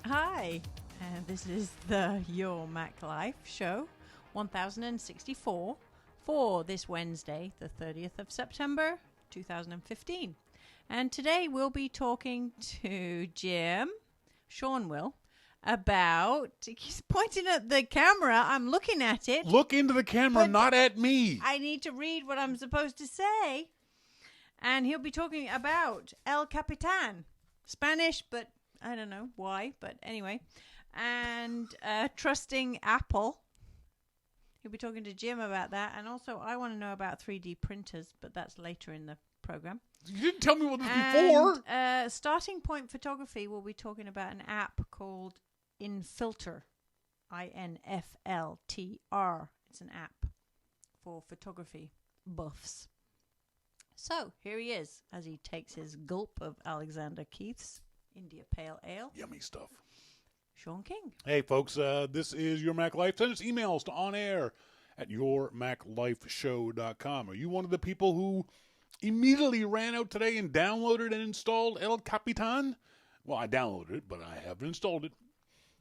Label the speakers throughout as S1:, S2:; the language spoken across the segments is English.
S1: Hi, this is the Your Mac Life show 1064 for this Wednesday, the 30th of September 2015. And today we'll be talking to Jim, Shawn will, about, he's pointing at the camera, I'm looking at it.
S2: Look into the camera, not at me.
S1: I need to read what I'm supposed to say. And he'll be talking about El Capitan, Spanish, but I don't know why, but anyway. And trusting Apple. He'll be talking to Jim about that. And also, I want to know about 3D printers, but that's later in the program.
S2: You didn't tell me what this before.
S1: Starting Point Photography, we'll be talking about an app called InFilter. INFLTR. It's an app for photography buffs. So, here he is, as he takes his gulp of Alexander Keith's India Pale Ale.
S2: Yummy stuff.
S1: Shawn King.
S2: Hey, folks, this is Your Mac Life. Send us emails to onair@yourmaclifeshow.com. Are you one of the people who immediately ran out today and downloaded and installed El Capitan? Well, I downloaded it, but I haven't installed it.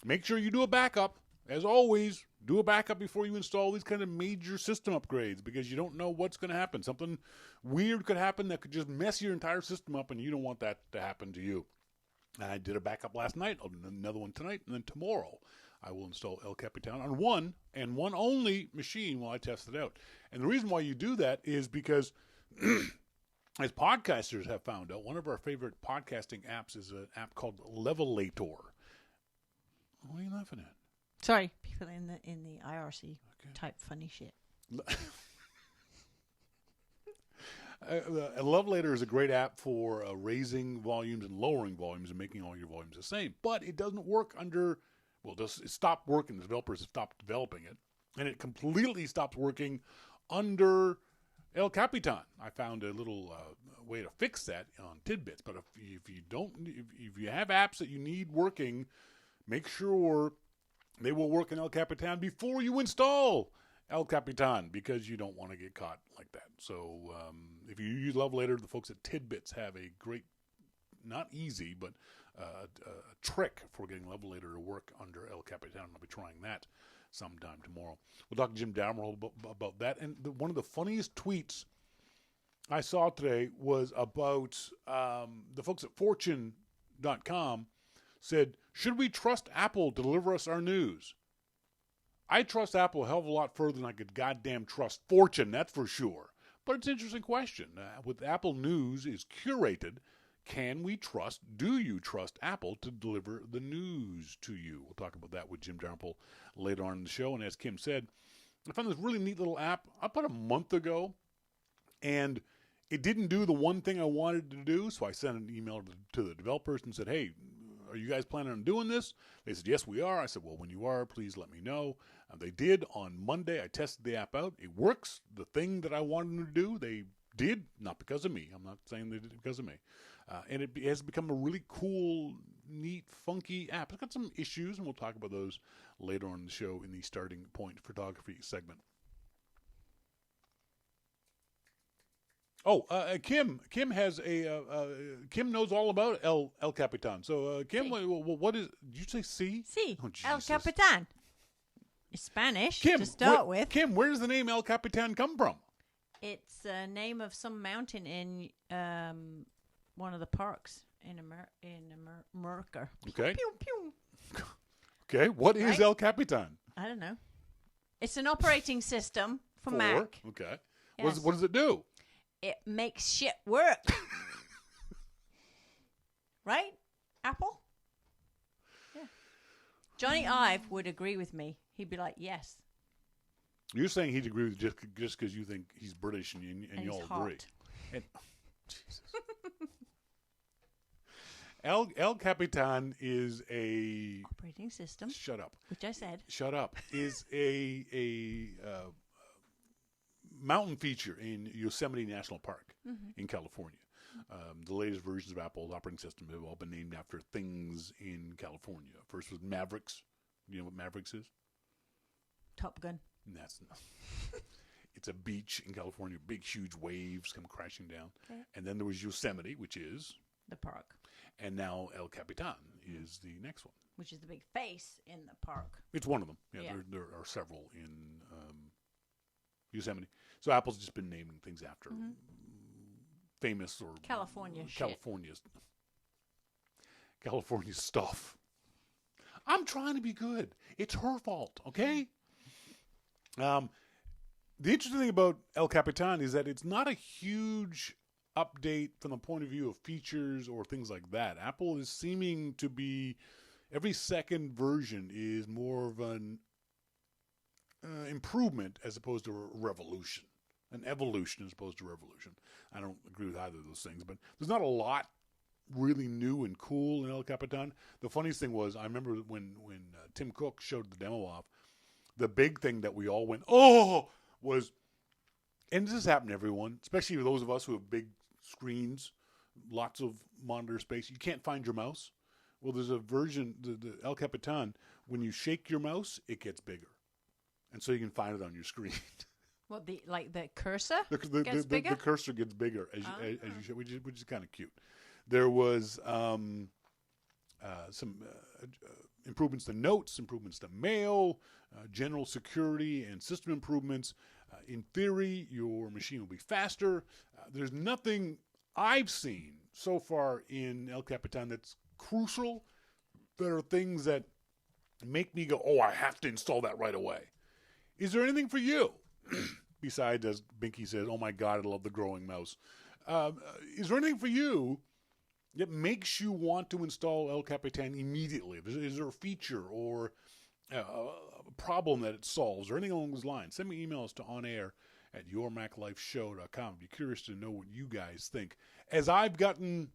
S2: Make sure you do a backup. As always, do a backup before you install these kind of major system upgrades because you don't know what's going to happen. Something weird could happen that could just mess your entire system up, and you don't want that to happen to you. I did a backup last night. I'll do another one tonight, and then tomorrow I will install El Capitan on one and one only machine while I test it out. And the reason why you do that is because, as podcasters have found out, one of our favorite podcasting apps is an app called Levelator. What are you laughing at?
S1: Sorry, people in the IRC type funny shit.
S2: Levelator is a great app for raising volumes and lowering volumes and making all your volumes the same. But it doesn't work under, it stopped working. The developers have stopped developing it. And it completely stopped working under El Capitan. I found a little way to fix that on Tidbits. But if you have apps that you need working, make sure they will work in El Capitan before you install El Capitan because you don't want to get caught like that. So if you use Levelator, the folks at Tidbits have a great, not easy, but a trick for getting Levelator to work under El Capitan. I'll be trying that sometime tomorrow. We'll talk to Jim Dalrymple about that. And one of the funniest tweets I saw today was about the folks at Fortune.com said, should we trust Apple to deliver us our news? I trust Apple a hell of a lot further than I could goddamn trust Fortune, that's for sure. But it's an interesting question. With Apple News is curated, do you trust Apple to deliver the news to you? We'll talk about that with Jim Dalrymple later on in the show. And as Kim said, I found this really neat little app about a month ago, and it didn't do the one thing I wanted to do, so I sent an email to the developers and said, hey, are you guys planning on doing this? They said, yes, we are. I said, well, when you are, please let me know. They did on Monday. I tested the app out. It works. The thing that I wanted them to do, they did, not because of me. I'm not saying they did it because of me. And it has become a really cool, neat, funky app. It's got some issues, and we'll talk about those later on in the show in the Starting Point Photography segment. Oh, Kim has Kim knows all about El Capitan. So, Kim, what is, did you say C?
S1: C.
S2: Oh,
S1: El Capitan. It's Spanish
S2: Kim,
S1: to start with.
S2: Kim, where does the name El Capitan come from?
S1: It's a name of some mountain in one of the parks in America.
S2: Okay.
S1: Pew, pew.
S2: Okay, what is El Capitan?
S1: I don't know. It's an operating system for Mac.
S2: Okay.
S1: Yes.
S2: What does it do?
S1: It makes shit work. Right? Apple? Yeah. Johnny Ive would agree with me. He'd be like, yes.
S2: You're saying he'd agree with just because you think he's British and you all agree. And, Jesus. El Capitan is a
S1: operating system.
S2: Shut up.
S1: Which I said.
S2: Shut up. Is a mountain feature in Yosemite National Park in California. The latest versions of Apple's operating system have all been named after things in California. First was Mavericks. You know what Mavericks is?
S1: Top Gun.
S2: That's not. It's a beach in California. Big, huge waves come crashing down. Okay. And then there was Yosemite, which is
S1: The park.
S2: And now El Capitan is the next one.
S1: Which is the big face in the park.
S2: It's one of them. Yeah,
S1: Yeah.
S2: There are several in Yosemite. So Apple's just been naming things after famous or
S1: California
S2: stuff. I'm trying to be good. It's her fault, okay? The interesting thing about El Capitan is that it's not a huge update from the point of view of features or things like that. Apple is seeming to be, every second version is more of an improvement as opposed to a revolution. An evolution as opposed to revolution. I don't agree with either of those things, but there's not a lot really new and cool in El Capitan. The funniest thing was, I remember when Tim Cook showed the demo off, the big thing that we all went, oh, was, and this has happened to everyone, especially those of us who have big screens, lots of monitor space. You can't find your mouse. Well, there's a version, the El Capitan, when you shake your mouse, it gets bigger. And so you can find it on your screen.
S1: What, the cursor
S2: gets
S1: bigger?
S2: The cursor gets bigger as you show, which is kind of cute. There was some improvements to notes, improvements to mail, general security and system improvements. In theory, your machine will be faster. There's nothing I've seen so far in El Capitan that's crucial. There are things that make me go, oh, I have to install that right away. Is there anything for you? Besides, as Binky says, oh my God, I love the growing mouse. Is there anything for you that makes you want to install El Capitan immediately? Is there a feature or a problem that it solves or anything along those lines? Send me emails to onair@yourmaclifeshow.com. I'd be curious to know what you guys think. As I've gotten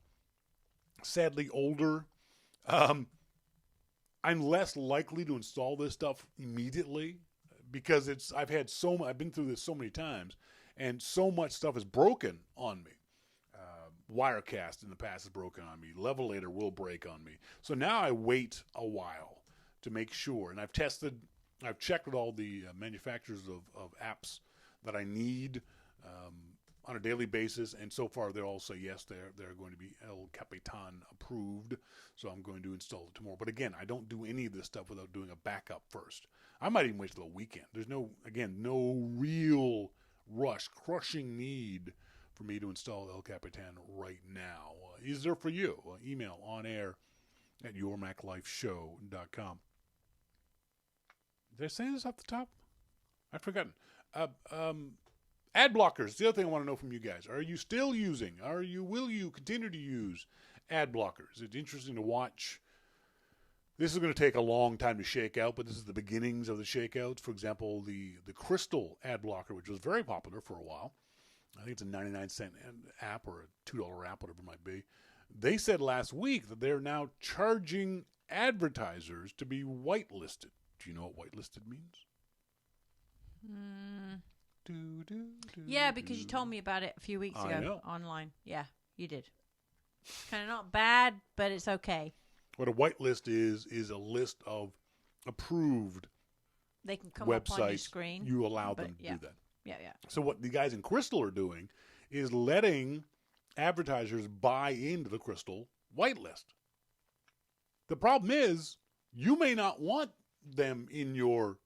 S2: sadly older, I'm less likely to install this stuff immediately because I've been through this so many times and so much stuff is broken on me. Wirecast in the past has broken on me. Levelator will break on me. So now I wait a while to make sure. And I've checked with all the manufacturers of apps that I need on a daily basis. And so far they all say yes, they're going to be El Capitan approved. So I'm going to install it tomorrow. But again, I don't do any of this stuff without doing a backup first. I might even wait till the weekend. There's no real rush, crushing need for me to install El Capitan right now. Is there for you? Email onair@yourmaclifeshow.com. Did I say this off the top? I've forgotten. Ad blockers. The other thing I want to know from you guys. Are you still using? Will you continue to use ad blockers? It's interesting to watch. This is going to take a long time to shake out, but this is the beginnings of the shakeouts. For example, the Crystal ad blocker, which was very popular for a while. I think it's a 99-cent app or a $2 app, whatever it might be. They said last week that they're now charging advertisers to be whitelisted. Do you know what whitelisted means?
S1: Yeah, because you told me about it a few weeks ago online. Yeah, you did. Kind of not bad, but it's okay.
S2: What a whitelist is a list of approved
S1: they can come
S2: websites.
S1: Up on your screen.
S2: You allow them to do that.
S1: Yeah.
S2: So what the guys in Crystal are doing is letting advertisers buy into the Crystal whitelist. The problem is you may not want them in your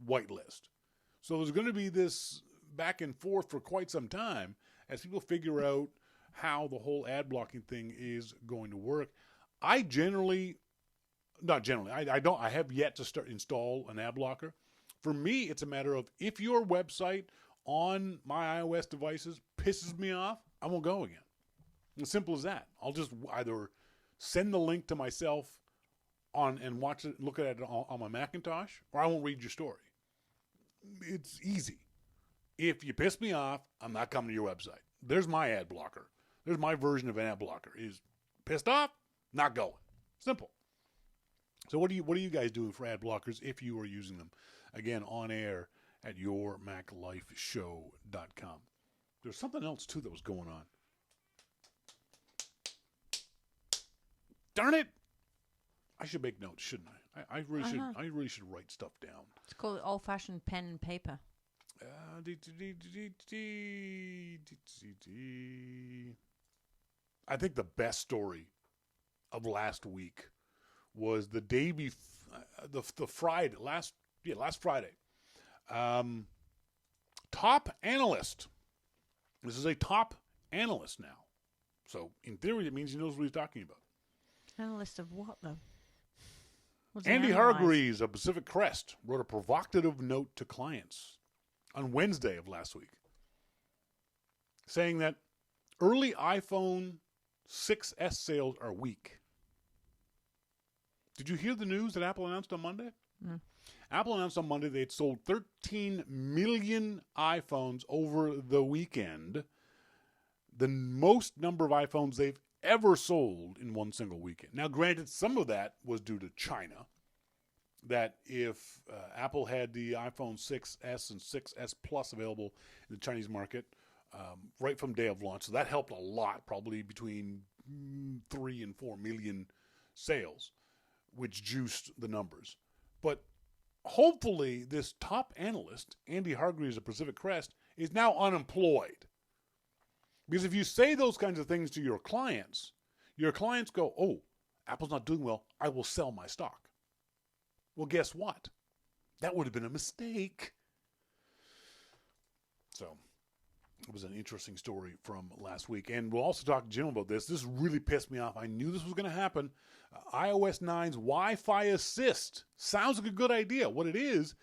S2: whitelist. So there's going to be this back and forth for quite some time as people figure out how the whole ad blocking thing is going to work. I have yet to install an ad blocker. For me, it's a matter of if your website on my iOS devices pisses me off, I won't go again. As simple as that. I'll just either send the link to myself and watch it, look at it on my Macintosh, or I won't read your story. It's easy. If you piss me off, I'm not coming to your website. There's my ad blocker. There's my version of an ad blocker. Is pissed off, not going. Simple. So what are you guys doing for ad blockers if you are using them? Again, on air at yourmaclifeshow.com. There's something else too that was going on. Darn it! I should make notes, shouldn't I? I really should write stuff down.
S1: It's called old-fashioned pen and paper.
S2: I think the best story of last week was the day last Friday. Top analyst. This is a top analyst now. So in theory, it means he knows what he's talking about.
S1: Analyst of what, though?
S2: Andy Hargreaves of Pacific Crest wrote a provocative note to clients on Wednesday of last week, saying that early iPhone 6S sales are weak. Did you hear the news that Apple announced on Monday?
S1: No.
S2: Apple announced on Monday they'd sold 13 million iPhones over the weekend, the most number of iPhones they've ever sold in one single weekend. Now, granted, some of that was due to China, that if Apple had the iPhone 6S and 6S Plus available in the Chinese market right from day of launch, so that helped a lot, probably between 3 and 4 million sales, which juiced the numbers. But hopefully this top analyst, Andy Hargreaves of Pacific Crest, is now unemployed. Because if you say those kinds of things to your clients go, oh, Apple's not doing well, I will sell my stock. Well, guess what? That would have been a mistake. So it was an interesting story from last week. And we'll also talk to Jim about this. This really pissed me off. I knew this was going to happen. iOS 9's Wi-Fi Assist sounds like a good idea. What it is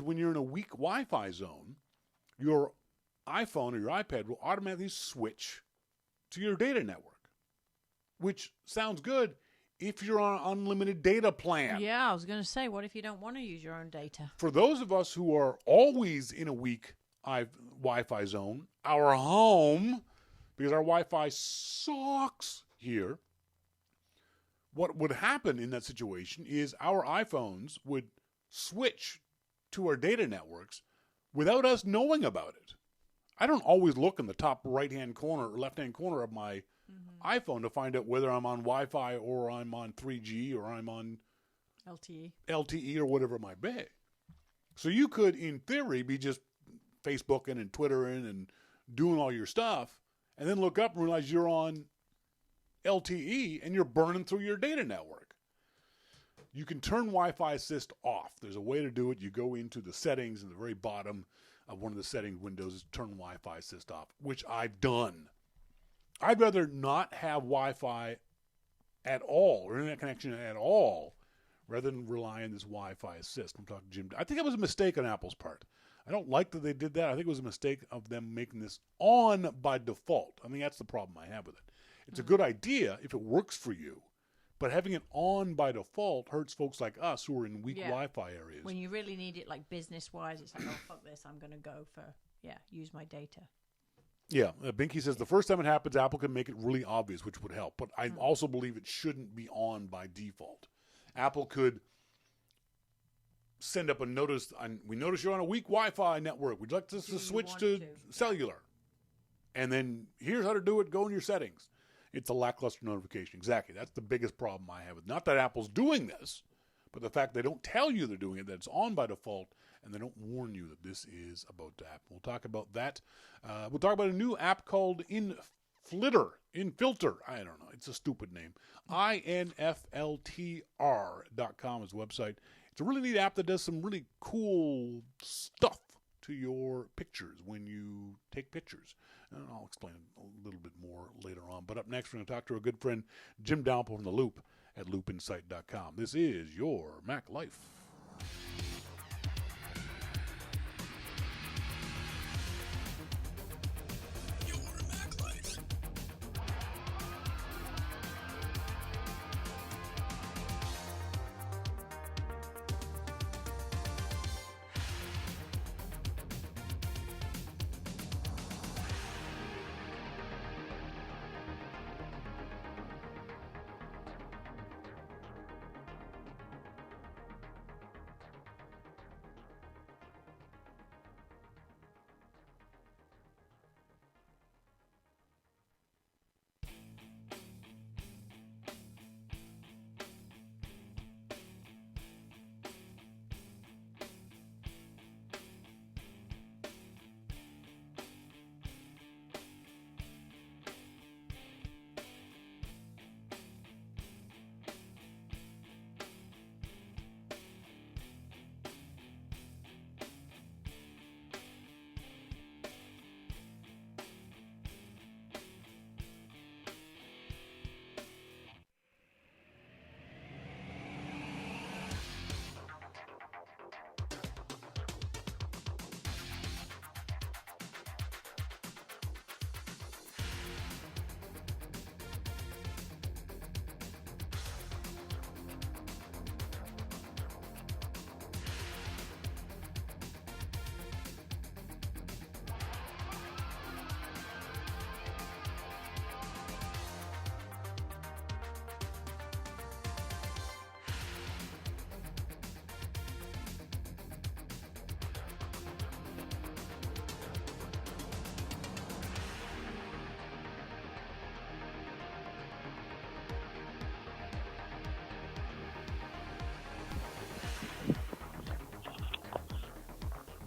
S2: when you're in a weak Wi-Fi zone, your iPhone or your iPad will automatically switch to your data network, which sounds good if you're on an unlimited data plan.
S1: Yeah, I was going to say, what if you don't want to use your own data?
S2: For those of us who are always in a weak Wi-Fi zone, our home, because our Wi-Fi sucks here, what would happen in that situation is our iPhones would switch to our data networks without us knowing about it. I don't always look in the top right-hand corner or left-hand corner of my iPhone to find out whether I'm on Wi-Fi or I'm on 3G or I'm on LTE or whatever it might be. So you could, in theory, be just Facebooking and Twittering and doing all your stuff and then look up and realize you're on LTE and you're burning through your data network. You can turn Wi-Fi Assist off. There's a way to do it. You go into the settings in the very bottom of one of the settings windows is turn Wi-Fi Assist off, which I've done. I'd rather not have Wi-Fi at all or internet connection at all rather than rely on this Wi-Fi Assist. I'm talking to Jim. I think it was a mistake on Apple's part. I don't like that they did that. I think it was a mistake of them making this on by default. I mean, that's the problem I have with it. It's a good idea if it works for you, but having it on by default hurts folks like us who are in weak Wi-Fi areas.
S1: When you really need it, like business-wise, it's like, oh, fuck this, I'm going to go for, use my data.
S2: Yeah, Binky says the first time it happens, Apple can make it really obvious, which would help. But I also believe it shouldn't be on by default. Apple could send up a notice. We notice you're on a weak Wi-Fi network. We'd like to switch to cellular. And then here's how to do it. Go in your settings. It's a lackluster notification. Exactly. That's the biggest problem I have. Not that Apple's doing this, but the fact they don't tell you they're doing it, that it's on by default, and they don't warn you that this is about to happen. We'll talk about that. We'll talk about a new app called InFlitter. I don't know. It's a stupid name. INFLTR.com is the website. It's a really neat app that does some really cool stuff to your pictures when you take pictures. And I'll explain a little bit more later on. But up next, we're going to talk to our good friend Jim Dalrymple from The Loop at loopinsight.com. This is your Mac Life.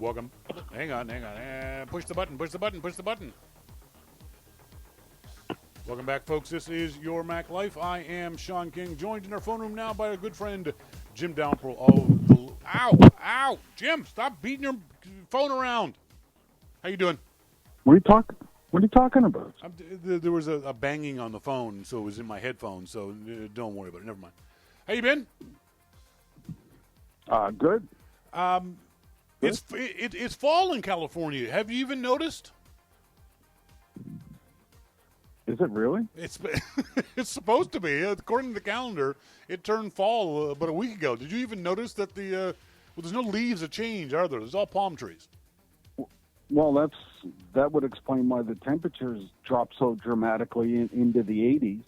S2: Welcome. Hang on. Push the button. Welcome back, folks. This is Your Mac Life. I am Shawn King, joined in our phone room now by our good friend, Jim Dalrymple of the... Ow! Jim, stop beating your phone around. How you doing?
S3: What are you talking about?
S2: There was a banging on the phone, so it was in my headphones, so don't worry about it. Never mind. How you been?
S3: Good.
S2: It's fall in California. Have you even noticed?
S3: Is it really?
S2: It's supposed to be. According to the calendar, it turned fall about a week ago. Did you even notice that there's no leaves of change, are there? There's all palm trees.
S3: Well, that would explain why the temperatures dropped so dramatically into the 80s.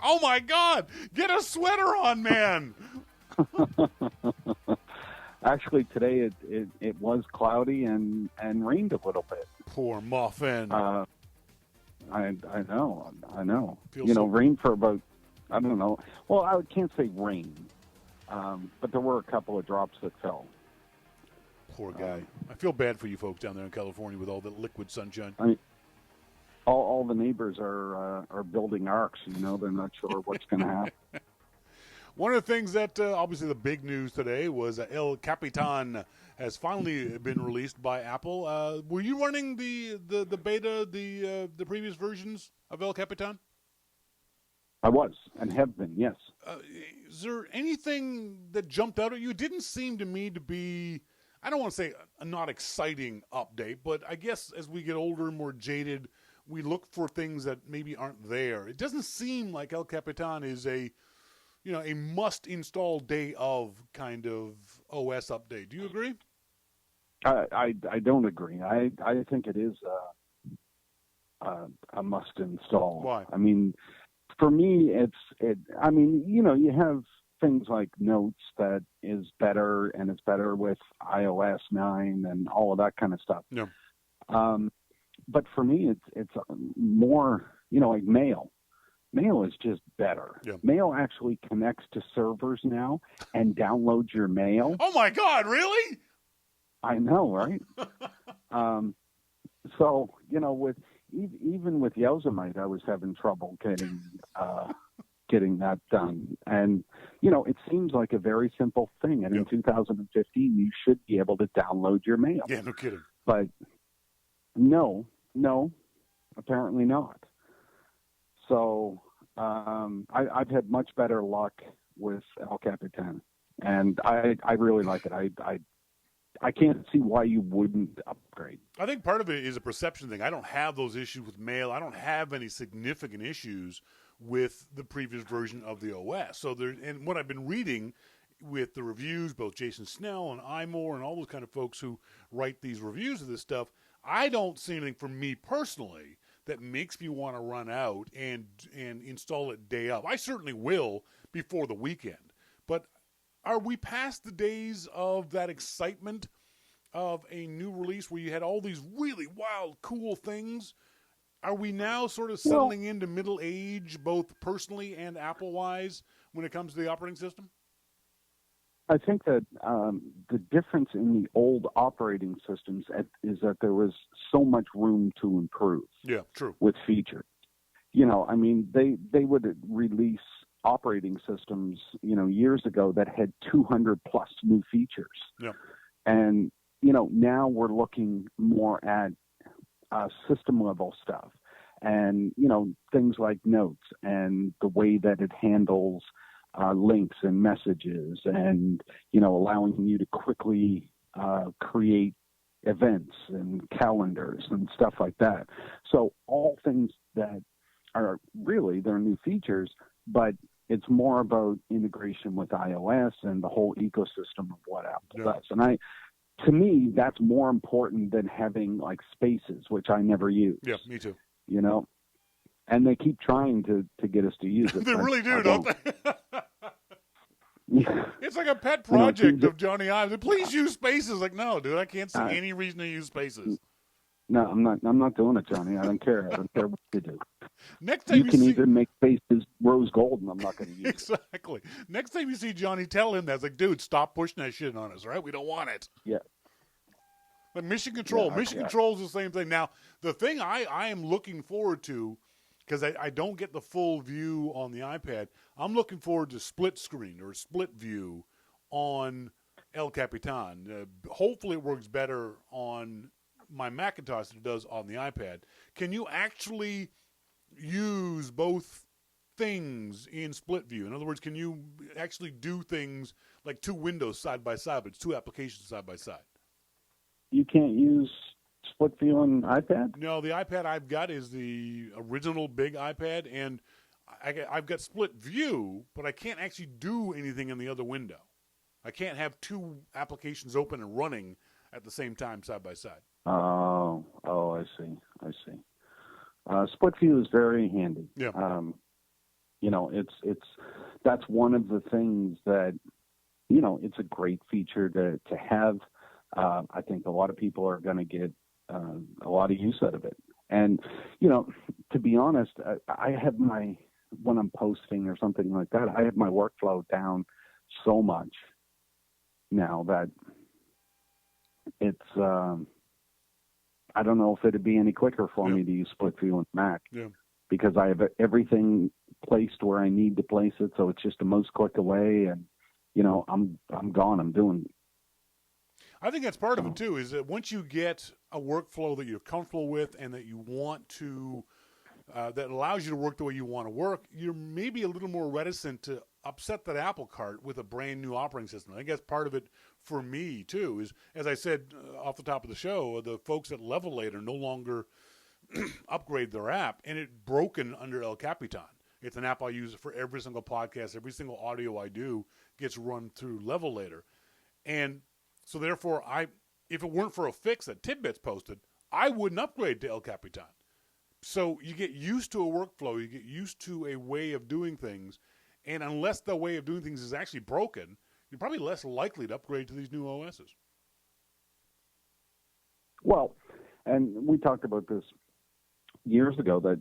S2: Oh, my God. Get a sweater on, man.
S3: Actually, today it was cloudy and rained a little bit.
S2: Poor muffin.
S3: I know.
S2: Feels
S3: Rain for about, I don't know. Well, I can't say rain, but there were a couple of drops that fell.
S2: Poor guy. I feel bad for you folks down there in California with all that liquid sunshine.
S3: I mean, all the neighbors are building arcs. They're not sure what's going to happen.
S2: One of the things that, obviously the big news today was El Capitan has finally been released by Apple. Were you running the beta, the previous versions of El Capitan?
S3: I was, and have been, yes.
S2: Is there anything that jumped out at you? It didn't seem to me to be, I don't want to say a not exciting update, but I guess as we get older and more jaded, we look for things that maybe aren't there. It doesn't seem like El Capitan is a must-install day of kind of OS update. Do you agree?
S3: I don't agree. I think it is a must-install.
S2: Why?
S3: I mean, for me, you have things like Notes that is better, and it's better with iOS 9 and all of that kind of stuff.
S2: Yeah.
S3: But for me, it's more, like Mail. Mail is just better.
S2: Yeah. Mail
S3: actually connects to servers now and downloads your mail.
S2: Oh, my God, really?
S3: I know, right? So, even with Yosemite, I was having trouble getting that done. And, it seems like a very simple thing. And in 2015, you should be able to download your mail.
S2: Yeah, no kidding.
S3: But no, apparently not. So I've had much better luck with El Capitan, and I really like it. I can't see why you wouldn't upgrade.
S2: I think part of it is a perception thing. I don't have those issues with Mail. I don't have any significant issues with the previous version of the OS. So and what I've been reading with the reviews, both Jason Snell and iMore and all those kind of folks who write these reviews of this stuff, I don't see anything for me personally that makes me want to run out and install it day of. I certainly will before the weekend. But are we past the days of that excitement of a new release where you had all these really wild, cool things? Are we now sort of settling into middle age, both personally and Apple-wise, when it comes to the operating system?
S3: I think that the difference in the old operating systems is that there was so much room to improve.
S2: Yeah, true.
S3: With features. They would release operating systems, years ago that had 200 plus new features.
S2: Yeah.
S3: And, now we're looking more at system level stuff and, things like Notes and the way that it handles links and messages and, allowing you to quickly create events and calendars and stuff like that. So all things that are really, they're new features, but it's more about integration with iOS and the whole ecosystem of what Apple does. And to me, that's more important than having like Spaces, which I never use.
S2: Yeah, me too.
S3: And they keep trying to get us to use it.
S2: They really do, don't they? It's like a pet project of Johnny Ives. Please use Spaces. Like, no, dude, I can't see any reason to use Spaces.
S3: No, I'm not doing it, Johnny. I don't care. I don't care what you do.
S2: Next time
S3: you can even make Spaces rose gold, and I'm not going to use
S2: exactly. Next time you see Johnny, tell him that. It's like, dude, stop pushing that shit on us, all right? We don't want it.
S3: Yeah.
S2: Like Mission Control.
S3: Yeah,
S2: Mission Control is the same thing. Now, the thing I am looking forward to, because I don't get the full view on the iPad, I'm looking forward to split screen or split view on El Capitan. Hopefully it works better on my Macintosh than it does on the iPad. Can you actually use both things in split view? In other words, can you actually do things like two windows side by side, but it's two applications side by side?
S3: You can't use split view on iPad?
S2: No, the iPad I've got is the original big iPad, and I've got split view, but I can't actually do anything in the other window. I can't have two applications open and running at the same time side by side.
S3: Oh, I see. Split view is very handy.
S2: Yeah.
S3: That's one of the things that, it's a great feature to have. I think a lot of people are going to get a lot of use out of it. And, to be honest, I have when I'm posting or something like that, I have my workflow down so much now that it's, I don't know if it'd be any quicker for me to use split view on Mac.
S2: Yeah.
S3: Because I have everything placed where I need to place it. So it's just a mouse click away and, I'm gone. I'm doing it.
S2: I think that's part of it, too, is that once you get a workflow that you're comfortable with and that you want to, that allows you to work the way you want to work, you're maybe a little more reticent to upset that apple cart with a brand new operating system. I think that's part of it for me, too, is, as I said off the top of the show, the folks at Levelator no longer upgrade their app, and it's broken under El Capitan. It's an app I use for every single podcast. Every single audio I do gets run through Levelator. And so therefore, if it weren't for a fix that Tidbits posted, I wouldn't upgrade to El Capitan. So you get used to a workflow, you get used to a way of doing things, and unless the way of doing things is actually broken, you're probably less likely to upgrade to these new OSs.
S3: Well, and we talked about this years ago that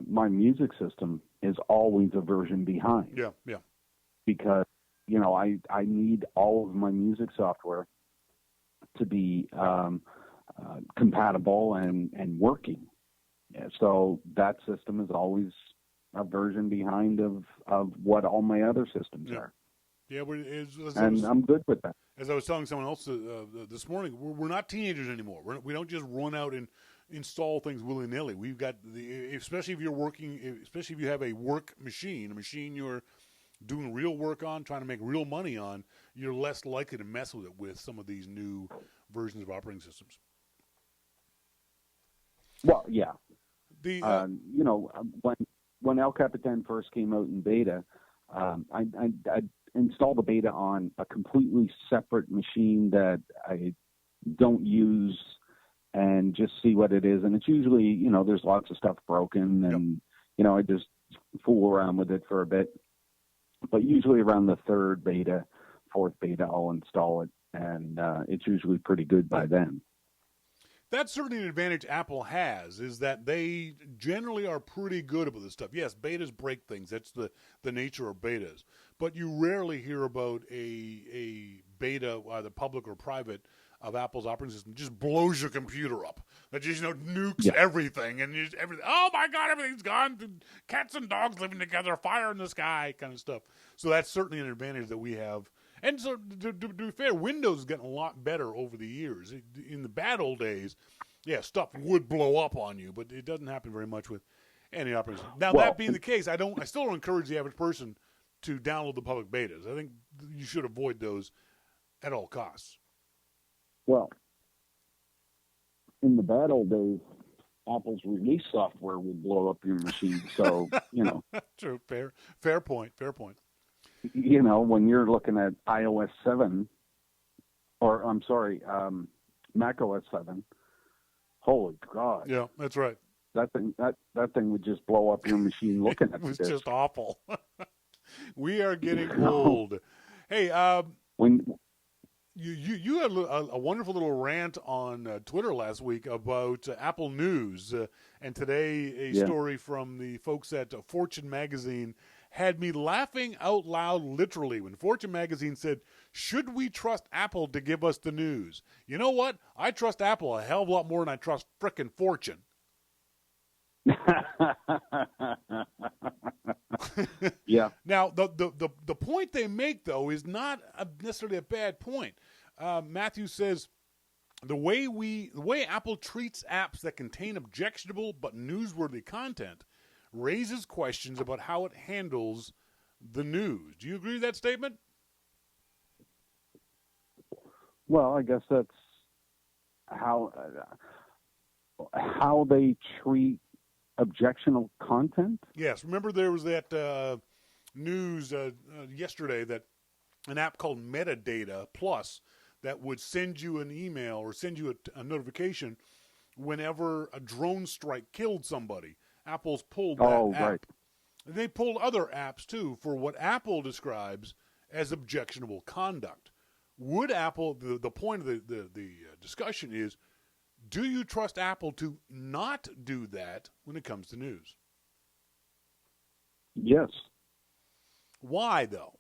S3: my music system is always a version behind.
S2: Yeah.
S3: Because, I need all of my music software to be compatible and working. Yeah, so that system is always a version behind of what all my other systems are.
S2: Yeah,
S3: I'm good with that.
S2: As I was telling someone else this morning, we're not teenagers anymore. We don't just run out and install things willy-nilly. We've got especially if you're working, especially if you have a work machine, a machine you're doing real work on, trying to make real money on, you're less likely to mess with it with some of these new versions of operating systems.
S3: Well, yeah. When El Capitan first came out in beta, I installed the beta on a completely separate machine that I don't use and just see what it is. And it's usually, there's lots of stuff broken and, I just fool around with it for a bit. But usually around the third beta, fourth beta, I'll install it. And it's usually pretty good by then.
S2: That's certainly an advantage Apple has, is that they generally are pretty good about this stuff. Yes, betas break things. That's the nature of betas. But you rarely hear about a beta, either public or private, of Apple's operating system just blows your computer up. That just nukes everything, and everything. Oh my God, everything's gone. Cats and dogs living together, fire in the sky, kind of stuff. So that's certainly an advantage that we have. And so, to be fair, Windows has gotten a lot better over the years. In the bad old days, stuff would blow up on you, but it doesn't happen very much with any operating system. Now, that being the case, I still don't encourage the average person to download the public betas. I think you should avoid those at all costs.
S3: Well, in the bad old days, Apple's release software would blow up your machine. So,
S2: True. Fair point.
S3: When you're looking at iOS 7, or I'm sorry, Mac OS 7, holy God.
S2: Yeah, that's right.
S3: That thing would just blow up your machine looking at it.
S2: It was just awful. We are getting old. Hey, You had a wonderful little rant on Twitter last week about Apple News, and today a story from the folks at Fortune magazine had me laughing out loud literally when Fortune magazine said, should we trust Apple to give us the news? You know what? I trust Apple a hell of a lot more than I trust frickin' Fortune.
S3: Yeah.
S2: Now, the point they make, though, is not necessarily a bad point. Matthew says, the way Apple treats apps that contain objectionable but newsworthy content raises questions about how it handles the news. Do you agree with that statement?
S3: Well, I guess that's how they treat objectionable content.
S2: Yes. Remember there was that news yesterday that an app called Metadata Plus that would send you an email or send you a notification whenever a drone strike killed somebody. Apple's pulled that app.
S3: Right.
S2: They pulled other apps, too, for what Apple describes as objectionable conduct. Would Apple, the point of the discussion is, do you trust Apple to not do that when it comes to news?
S3: Yes.
S2: Why, though?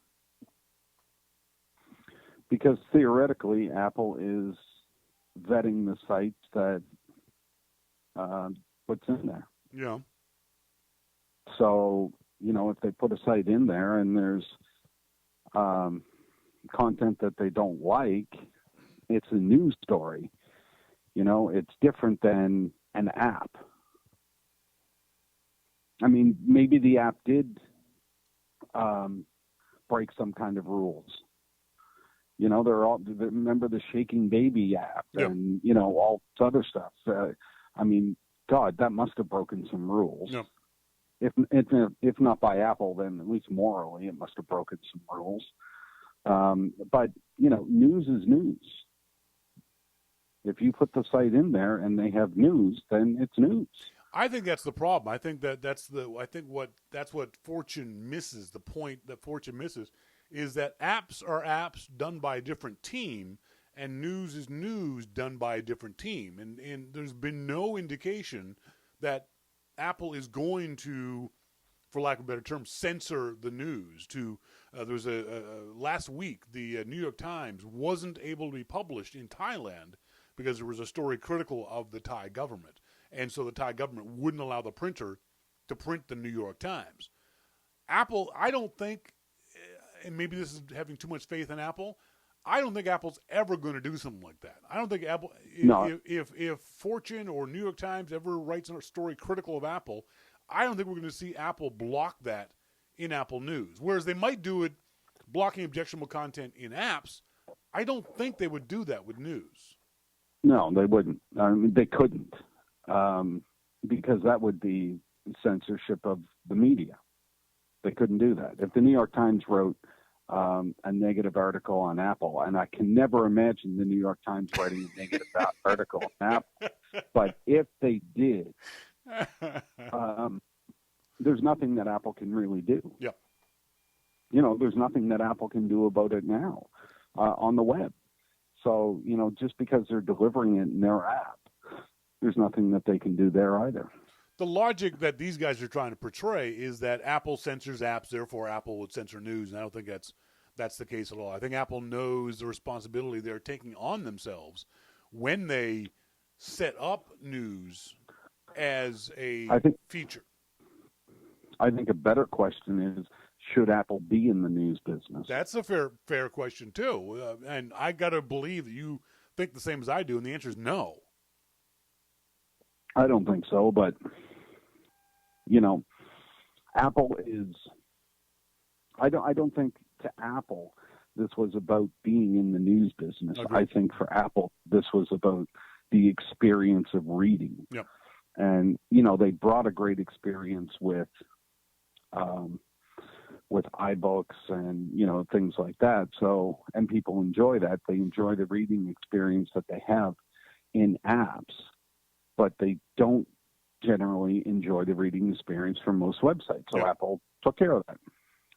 S3: Because theoretically, Apple is vetting the sites that puts in there.
S2: Yeah.
S3: So, if they put a site in there and there's content that they don't like, it's a news story. It's different than an app. I mean, maybe the app did break some kind of rules. Remember the Shaking Baby app and, all this other stuff. I mean, God, that must have broken some rules.
S2: Yep.
S3: If not by Apple, then at least morally it must have broken some rules. But, news is news. If you put the site in there and they have news, then it's news.
S2: I think that's the problem. I think that's what Fortune misses. The point that Fortune misses is that apps are apps done by a different team, and news is news done by a different team. And there's been no indication that Apple is going to, for lack of a better term, censor the news. There was last week, the New York Times wasn't able to be published in Thailand because there was a story critical of the Thai government. And so the Thai government wouldn't allow the printer to print the New York Times. Apple, I don't think, and maybe this is having too much faith in Apple, I don't think Apple's ever going to do something like that. I don't think Apple, if Fortune or New York Times ever writes a story critical of Apple, I don't think we're going to see Apple block that in Apple News. Whereas they might do it blocking objectionable content in apps, I don't think they would do that with news.
S3: No, they wouldn't. I mean, they couldn't, because that would be censorship of the media. They couldn't do that. If the New York Times wrote a negative article on Apple, and I can never imagine the New York Times writing a negative article on Apple, but if they did, there's nothing that Apple can really do.
S2: Yeah.
S3: There's nothing that Apple can do about it now on the web. So, just because they're delivering it in their app, there's nothing that they can do there either.
S2: The logic that these guys are trying to portray is that Apple censors apps, therefore Apple would censor news, and I don't think that's the case at all. I think Apple knows the responsibility they're taking on themselves when they set up news as a feature.
S3: I think a better question is, should Apple be in the news business?
S2: That's a fair question, too. And I got to believe that you think the same as I do, and the answer is no.
S3: I don't think so, but, Apple is, I don't think to Apple this was about being in the news business.
S2: Okay.
S3: I think for Apple this was about the experience of reading.
S2: Yep.
S3: And, they brought a great experience with iBooks and, things like that. So, and people enjoy that. They enjoy the reading experience that they have in apps, but they don't generally enjoy the reading experience from most websites. So
S2: yeah.
S3: Apple took care of that.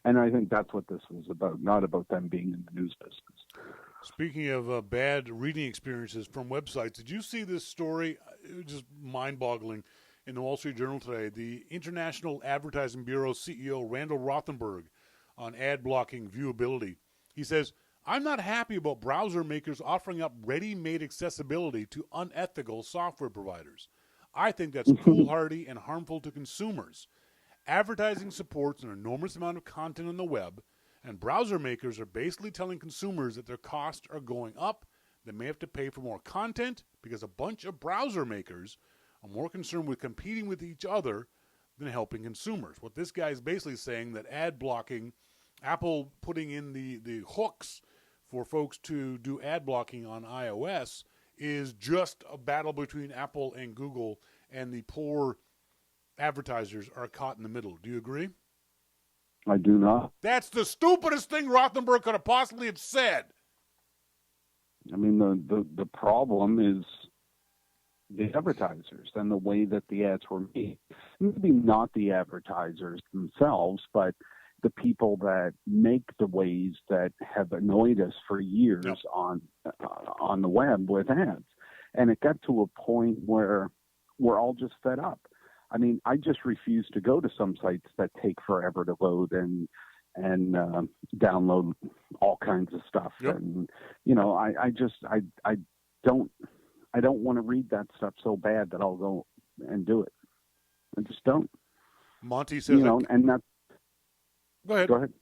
S3: And I think that's what this was about, not about them being in the news business.
S2: Speaking of bad reading experiences from websites, did you see this story? It was just mind-boggling. in the Wall Street Journal today, the International Advertising Bureau CEO Randall Rothenberg on ad blocking viewability. He says, I'm not happy about browser makers offering up ready-made accessibility to unethical software providers. I think that's foolhardy and harmful to consumers. Advertising supports an enormous amount of content on the web, and browser makers are basically telling consumers that their costs are going up. They may have to pay for more content because a bunch of browser makers are more concerned with competing with each other than helping consumers. What this guy is basically saying that ad blocking, Apple putting in the hooks for folks to do ad blocking on iOS is just a battle between Apple and Google, and the poor advertisers are caught in the middle. Do you agree?
S3: I do not.
S2: That's the stupidest thing Rothenberg could have possibly have said.
S3: I mean, the problem is the advertisers and the way that the ads were made. Maybe not the advertisers themselves, but the people that make the ways that have annoyed us for years on the web with ads. And it got to a point where we're all just fed up. I mean, I just refuse to go to some sites that take forever to load and download all kinds of stuff.
S2: Yep.
S3: And you know, I don't want to read that stuff so bad that I'll go and do it. I just don't.
S2: Monty says,
S3: and that.
S2: Go ahead.
S3: Go ahead.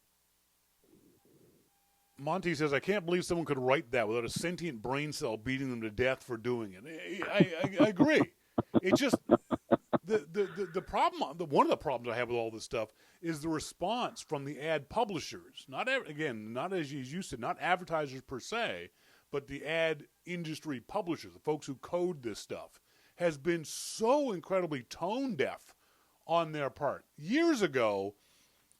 S2: Monty says, I can't believe someone could write that without a sentient brain cell beating them to death for doing it. I agree. It's just the problem. One of the problems I have with all this stuff is the response from the ad publishers. Not as you said, not advertisers per se, but the ad industry publishers, the folks who code this stuff, has been so incredibly tone deaf on their part. Years ago,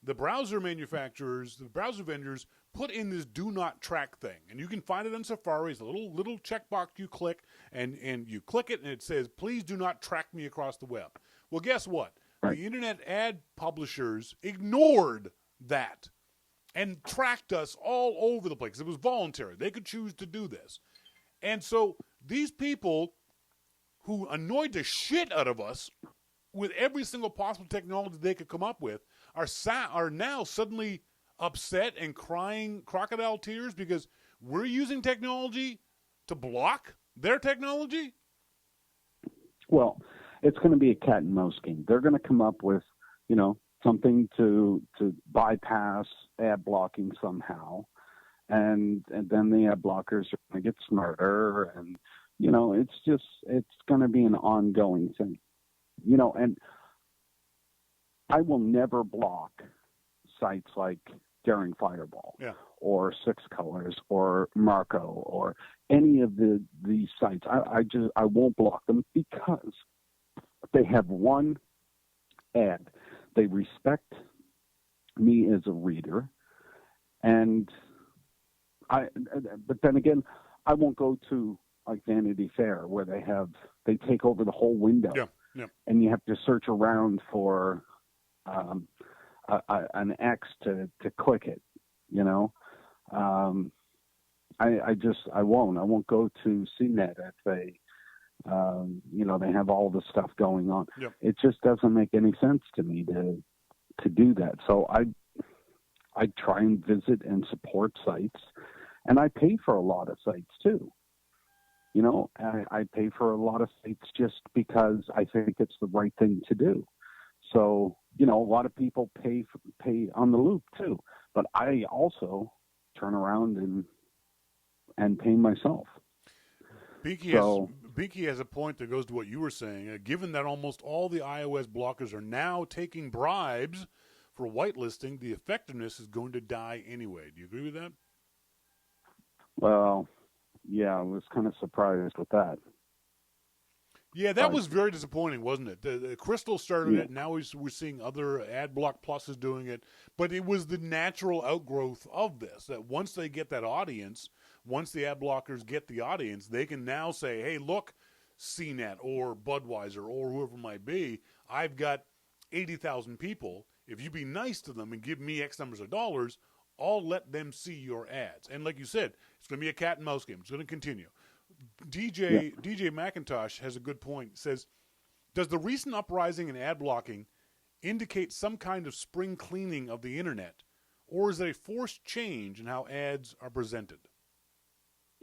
S2: the browser manufacturers, the browser vendors, put in this do not track thing. And you can find it on Safari. It's a little checkbox you click, and you click it, and it says, please do not track me across the web. Well, guess what?
S3: Right.
S2: The internet ad publishers ignored that and tracked us all over the place. It was voluntary. They could choose to do this. And so these people who annoyed the shit out of us with every single possible technology they could come up with are now suddenly upset and crying crocodile tears because we're using technology to block their technology?
S3: Well, it's going to be a cat and mouse game. They're going to come up with, something to bypass ad blocking somehow, and then the ad blockers are going to get smarter, and it's going to be an ongoing thing. And I will never block sites like Daring Fireball or Six Colors or Marco or any of these sites. I won't block them because they have one ad. They respect me as a reader, but then again, I won't go to like Vanity Fair where they take over the whole window.
S2: Yeah.
S3: And you have to search around for an X to click it, I won't go to CNET if they have all the stuff going on.
S2: Yep.
S3: It just doesn't make any sense to me to do that. So I try and visit and support sites, and I pay for a lot of sites too. I pay for a lot of sites just because I think it's the right thing to do. So, a lot of people pay on the loop too, but I also turn around and pay myself.
S2: Beaky has a point that goes to what you were saying. Given that almost all the iOS blockers are now taking bribes for whitelisting, the effectiveness is going to die anyway. Do you agree with that?
S3: Well, yeah, I was kind of surprised with that.
S2: Yeah, that was very disappointing, wasn't it? The Crystal started it, and now we're seeing other AdBlock Pluses doing it. But it was the natural outgrowth of this, that once they get that audience, once the ad blockers get the audience, they can now say, hey, look, CNET or Budweiser or whoever it might be, I've got 80,000 people. If you be nice to them and give me X numbers of dollars, I'll let them see your ads. And like you said, it's going to be a cat and mouse game. It's going to continue. DJ McIntosh has a good point. He says, Does the recent uprising in ad blocking indicate some kind of spring cleaning of the internet, or is it a forced change in how ads are presented?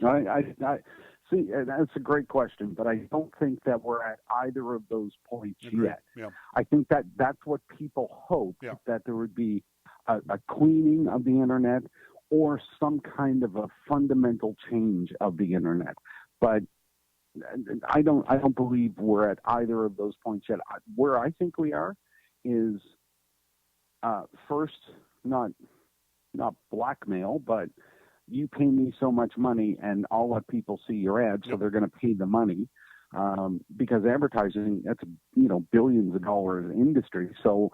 S3: I see. That's a great question, but I don't think that we're at either of those points yet.
S2: Yeah.
S3: I think that that's what people hope, that there would be a cleaning of the internet or some kind of a fundamental change of the internet. But I don't believe we're at either of those points yet. Where I think we are is first, not blackmail, but you pay me so much money and I'll let people see your ads, so they're going to pay the money, because advertising, that's, billions of dollars industry. So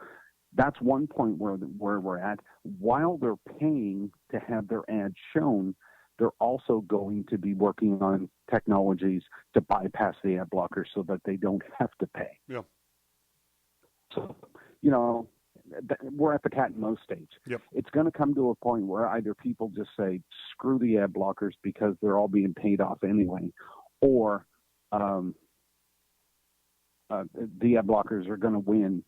S3: that's one point where we're at. While they're paying to have their ads shown, they're also going to be working on technologies to bypass the ad blocker so that they don't have to pay.
S2: Yeah.
S3: So, we're at the cat and mouse stage.
S2: Yep.
S3: It's going to come to a point where either people just say, screw the ad blockers because they're all being paid off anyway, or the ad blockers are going to win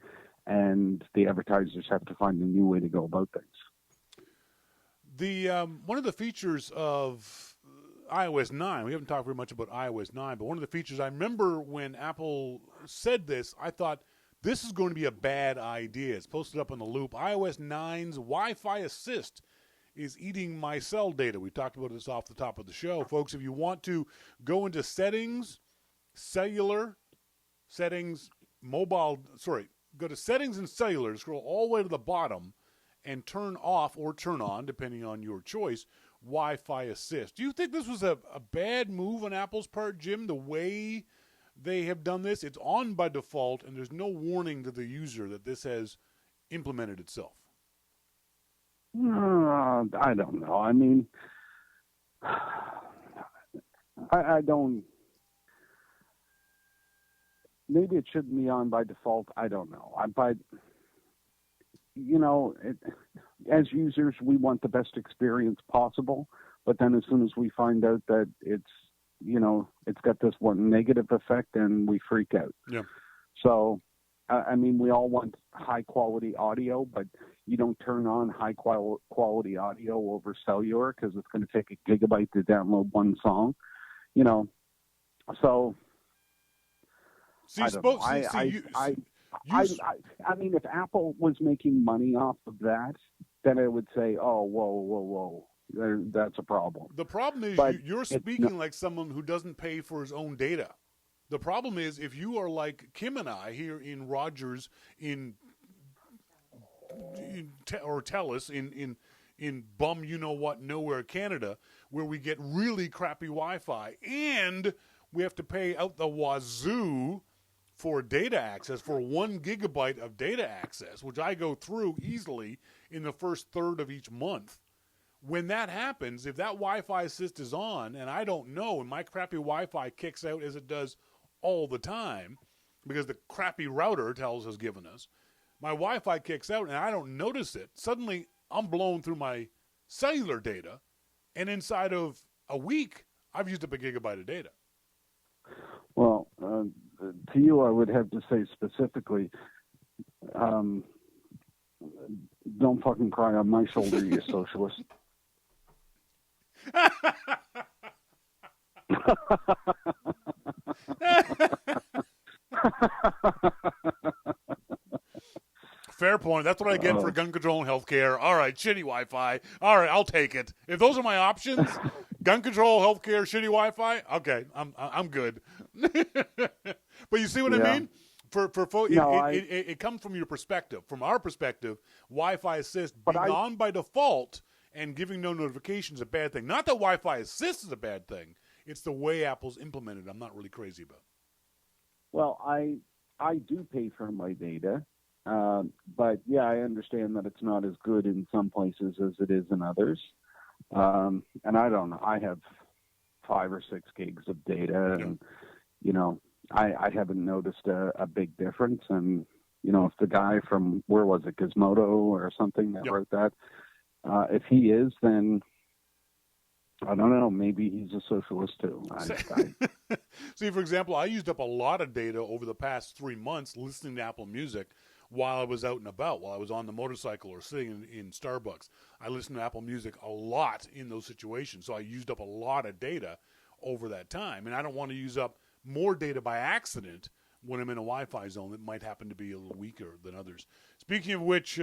S3: and the advertisers have to find a new way to go about things.
S2: The one of the features of iOS 9, we haven't talked very much about iOS 9, but one of the features, I remember when Apple said this, I thought, this is going to be a bad idea. It's posted up on the Loop. iOS 9's Wi-Fi Assist is eating my cell data. We talked about this off the top of the show. Folks, if you want to go into settings, cellular, settings, go to settings and cellular, scroll all the way to the bottom, and turn off or turn on, depending on your choice, Wi-Fi Assist. Do you think this was a bad move on Apple's part, Jim, the way they have done this? It's on by default, and there's no warning to the user that this has implemented itself.
S3: I don't know. I mean, I don't. Maybe it shouldn't be on by default. I don't know. But as users, we want the best experience possible. But then, as soon as we find out that it's got this one negative effect, and we freak out. Yeah. So, we all want high quality audio, but you don't turn on high quality audio over cellular because it's going to take a gigabyte to download one song. So. If Apple was making money off of that, then I would say, oh, whoa. That's a problem.
S2: The problem is you're speaking like someone who doesn't pay for his own data. The problem is if you are like Kim and I here in Rogers or Telus in bum nowhere Canada, where we get really crappy Wi-Fi and we have to pay out the wazoo for data access, for 1 gigabyte of data access, which I go through easily in the first third of each month. When that happens, if that Wi-Fi Assist is on and I don't know, and my crappy Wi-Fi kicks out as it does all the time because the crappy router has given us, my Wi-Fi kicks out and I don't notice it, suddenly I'm blown through my cellular data, and inside of a week, I've used up a gigabyte of data.
S3: Well, to you, I would have to say specifically, don't fucking cry on my shoulder, you socialist.
S2: Fair point. That's what I get for gun control and healthcare. All right, shitty Wi-Fi. All right, I'll take it. If those are my options, gun control, healthcare, shitty Wi-Fi. Okay, I'm good. But you see what I mean? For it comes from your perspective. From our perspective, Wi-Fi Assist being on by default and giving no notifications is a bad thing. Not that Wi-Fi Assist is a bad thing. It's the way Apple's implemented. I'm not really crazy about.
S3: Well, I do pay for my data, but yeah, I understand that it's not as good in some places as it is in others. And I don't know. I have 5 or 6 gigs of data, and I haven't noticed a big difference. And if the guy from where was it, Gizmodo or something that wrote that, if he is, then I don't know. Maybe he's a socialist too.
S2: See, for example, I used up a lot of data over the past 3 months listening to Apple Music while I was out and about, while I was on the motorcycle or sitting in Starbucks. I listened to Apple Music a lot in those situations, so I used up a lot of data over that time. And I don't want to use up more data by accident when I'm in a Wi-Fi zone that might happen to be a little weaker than others. Speaking of which,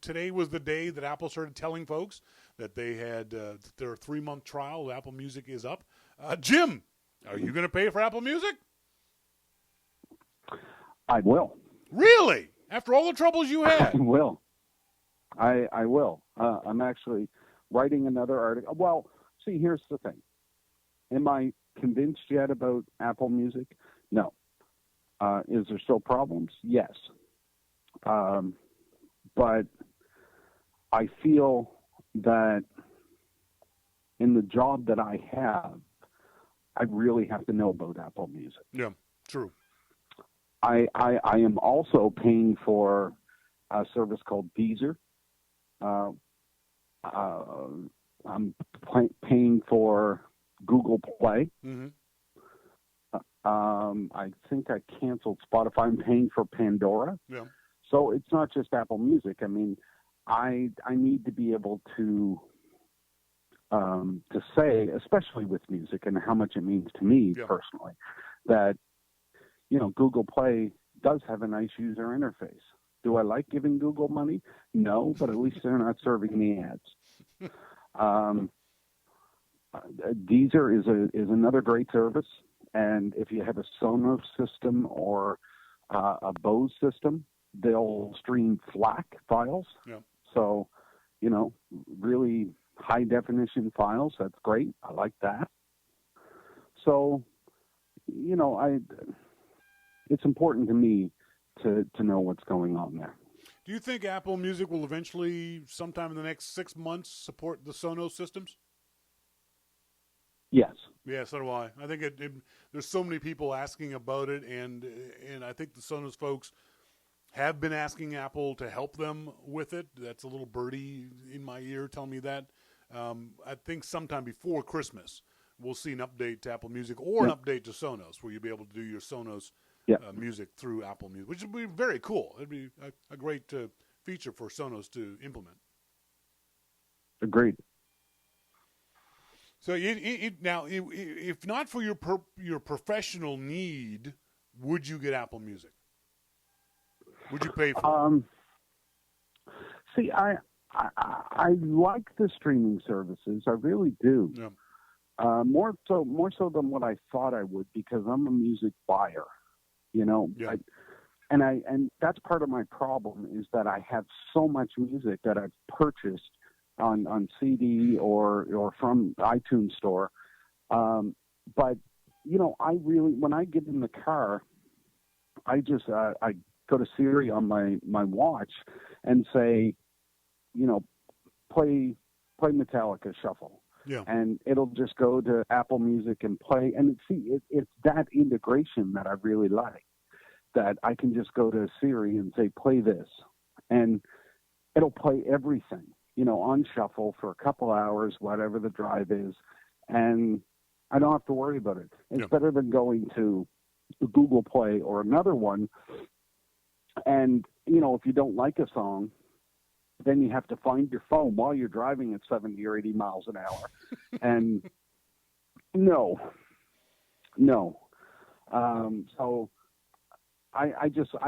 S2: today was the day that Apple started telling folks that they had their 3-month trial of Apple Music is up. Jim, are you going to pay for Apple Music?
S3: I will.
S2: Really? After all the troubles you had?
S3: I will. I will. I'm actually writing another article. Well, see, here's the thing. Am I convinced yet about Apple Music? No. Is there still problems? Yes. But I feel that in the job that I have, I really have to know about Apple Music.
S2: Yeah, true.
S3: I am also paying for a service called Deezer. I'm paying for Google Play.
S2: Mm-hmm.
S3: I think I canceled Spotify. I'm paying for Pandora.
S2: Yeah.
S3: So it's not just Apple Music. I mean, I need to be able to say, especially with music and how much it means to me personally, that, you know, Google Play does have a nice user interface. Do I like giving Google money? No, but at least they're not serving me ads. Deezer is another great service, and if you have a Sonos system or a Bose system, they'll stream FLAC files.
S2: Yeah. So,
S3: you know, really high definition files. That's great. I like that. So, you know, it's important to me to know what's going on there.
S2: Do you think Apple Music will eventually, sometime in the next 6 months, support the Sonos systems?
S3: Yes.
S2: Yeah, so do I. I think there's so many people asking about it, and I think the Sonos folks have been asking Apple to help them with it. That's a little birdie in my ear telling me that. I think sometime before Christmas, we'll see an update to Apple Music or an update to Sonos, where you'll be able to do your Sonos music through Apple Music, which would be very cool. It'd be a great feature for Sonos to implement.
S3: Agreed.
S2: So now, if not for your professional need, would you get Apple Music? Would you pay for it?
S3: See, I like the streaming services. I really do.
S2: Yeah.
S3: More so than what I thought I would, because I'm a music buyer. You know,
S2: yeah.
S3: And that's part of my problem, is that I have so much music that I've purchased on CD or from iTunes Store. But, you know, when I get in the car, I just, I go to Siri on my watch and say, you know, play Metallica Shuffle.
S2: Yeah.
S3: And it'll just go to Apple Music and play. And it's that integration that I really like, that I can just go to Siri and say, play this. And it'll play everything, you know, on shuffle for a couple hours, whatever the drive is. And I don't have to worry about it. It's better than going to Google Play or another one. And, you know, if you don't like a song, then you have to find your phone while you're driving at 70 or 80 miles an hour. And no. So I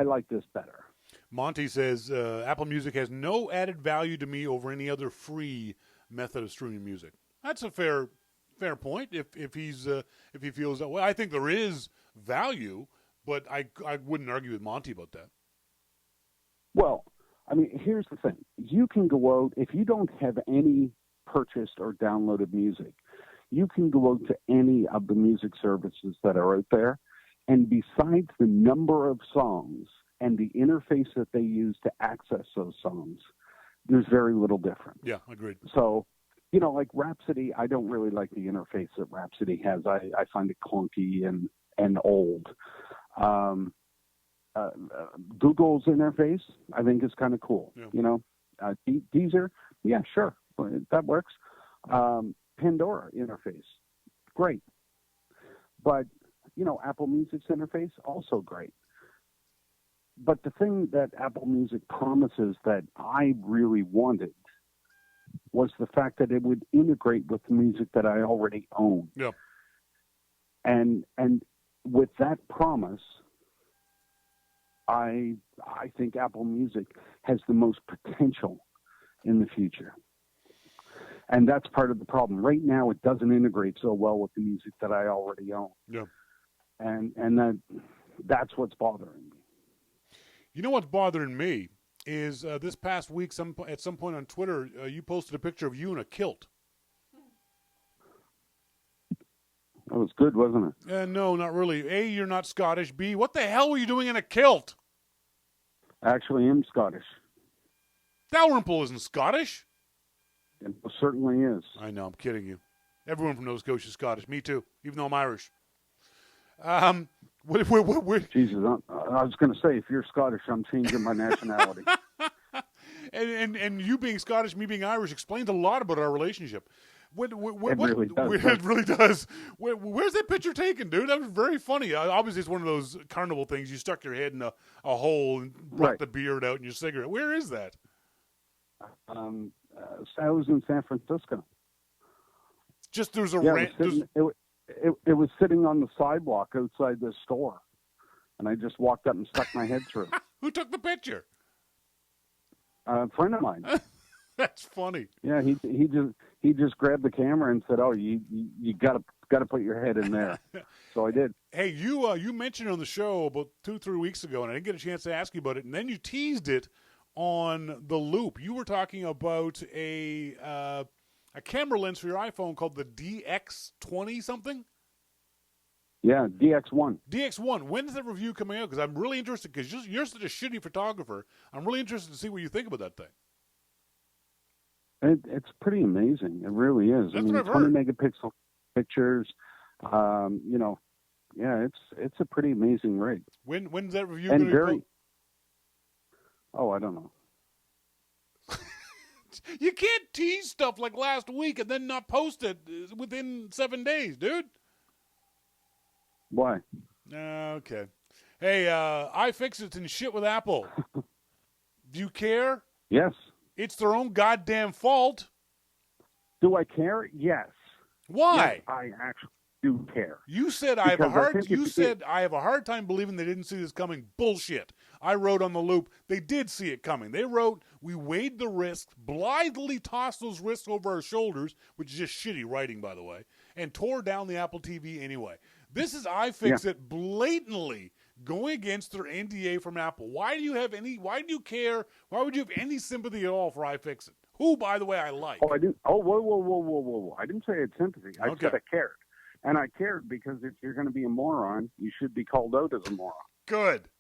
S3: like this better.
S2: Monty says Apple Music has no added value to me over any other free method of streaming music. That's a fair point. If he feels that way, I think there is value, but I wouldn't argue with Monty about that.
S3: Well, I mean, here's the thing. You can go out, if you don't have any purchased or downloaded music, you can go out to any of the music services that are out there, and besides the number of songs and the interface that they use to access those songs, there's very little difference.
S2: Yeah, agreed.
S3: So, you know, like Rhapsody, I don't really like the interface that Rhapsody has. I find it clunky and old. Google's interface, I think, is kind of cool.
S2: Yeah.
S3: You know, Deezer, yeah, sure, that works. Pandora interface, great. But, Apple Music's interface, also great. But the thing that Apple Music promises that I really wanted was the fact that it would integrate with the music that I already own.
S2: Yeah.
S3: And with that promise, I think Apple Music has the most potential in the future. And that's part of the problem. Right now, it doesn't integrate so well with the music that I already own.
S2: Yeah.
S3: And that's what's bothering me.
S2: You know what's bothering me is this past week, at some point on Twitter, you posted a picture of you in a kilt.
S3: That was good, wasn't it?
S2: No, not really. A, you're not Scottish. B, what the hell were you doing in a kilt?
S3: Actually, I'm Scottish.
S2: Dalrymple isn't Scottish.
S3: It certainly is.
S2: I know, I'm kidding you. Everyone from Nova Scotia is Scottish. Me too, even though I'm Irish.
S3: Jesus, I was going to say, if you're Scottish, I'm changing my nationality.
S2: and you being Scottish, me being Irish, explains a lot about our relationship.
S3: It really does.
S2: It really does. Where's that picture taken, dude? That was very funny. Obviously, it's one of those carnival things. You stuck your head in a hole and brought the beard out and your cigarette. Where is that?
S3: I was in San Francisco.
S2: Just there's a
S3: it was sitting on the sidewalk outside the store, and I just walked up and stuck my head through.
S2: Who took the picture?
S3: A friend of mine.
S2: That's funny.
S3: Yeah, he just grabbed the camera and said, "Oh, you gotta put your head in there." So I did.
S2: Hey, you mentioned on the show about 2-3 weeks ago, and I didn't get a chance to ask you about it, and then you teased it on the Loop. You were talking about a camera lens for your iPhone called the DX20 something.
S3: Yeah, DX1.
S2: DX1. When is that review coming out? Because I'm really interested. Because you're such a shitty photographer. I'm really interested to see what you think about that thing.
S3: It's pretty amazing. It really is.
S2: That's what I've
S3: 20
S2: heard.
S3: megapixel pictures. It's a pretty amazing rig.
S2: When's that review
S3: and
S2: going to be?
S3: Oh, I don't know.
S2: You can't tease stuff like last week and then not post it within 7 days, dude.
S3: Why?
S2: Okay. Hey, iFixIt and shit with Apple. Do you care?
S3: Yes.
S2: It's their own goddamn fault.
S3: Do I care? Yes.
S2: Why?
S3: Yes, I actually do care.
S2: You said I have a hard time believing they didn't see this coming. Bullshit. I wrote on the Loop, they did see it coming. They wrote, we weighed the risks, blithely tossed those risks over our shoulders, which is just shitty writing, by the way, and tore down the Apple TV anyway. This is iFixIt blatantly going against their NDA from Apple. Why do you care? Why would you have any sympathy at all for iFixIt? Who, by the way, I like.
S3: Oh, I didn't. Oh, whoa. I didn't say I had sympathy. I said I cared. And I cared because if you're going to be a moron, you should be called out as a moron.
S2: Good.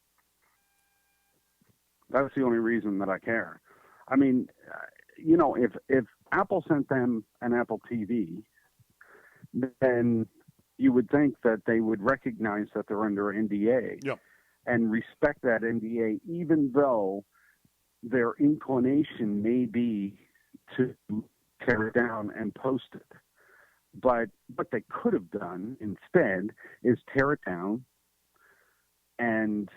S3: That's the only reason that I care. I mean, if Apple sent them an Apple TV, then you would think that they would recognize that they're under NDA and respect that NDA, even though their inclination may be to tear it down and post it. But what they could have done instead is tear it down and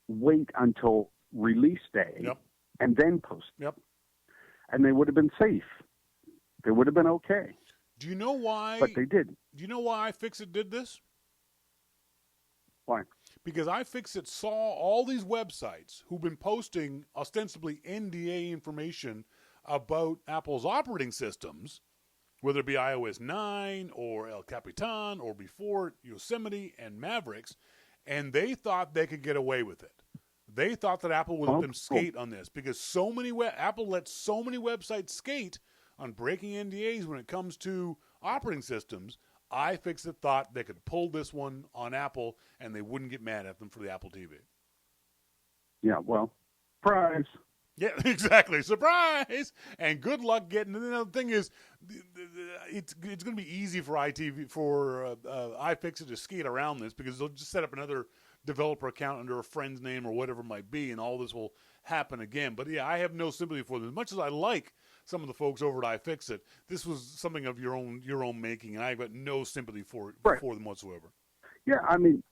S3: wait until release day and then post it. And they would have been safe. They would have been okay.
S2: Do you know why?
S3: But they didn't.
S2: Do you know why iFixIt did this?
S3: Why?
S2: Because iFixIt saw all these websites who've been posting ostensibly NDA information about Apple's operating systems, whether it be iOS 9 or El Capitan or before Yosemite and Mavericks, and they thought they could get away with it. They thought that Apple would let them skate on this because Apple lets so many websites skate on breaking NDAs when it comes to operating systems. iFixIt thought they could pull this one on Apple and they wouldn't get mad at them for the Apple TV.
S3: Yeah, well, surprise.
S2: Yeah, exactly. Surprise! And good luck getting. And the thing is, it's going to be easy for iFixIt to skate around this because they'll just set up another developer account under a friend's name or whatever it might be, and all this will happen again. But yeah, I have no sympathy for them. As much as I like some of the folks over at iFixIt, this was something of your own making, and I've got no sympathy for them whatsoever.
S3: Yeah, I mean,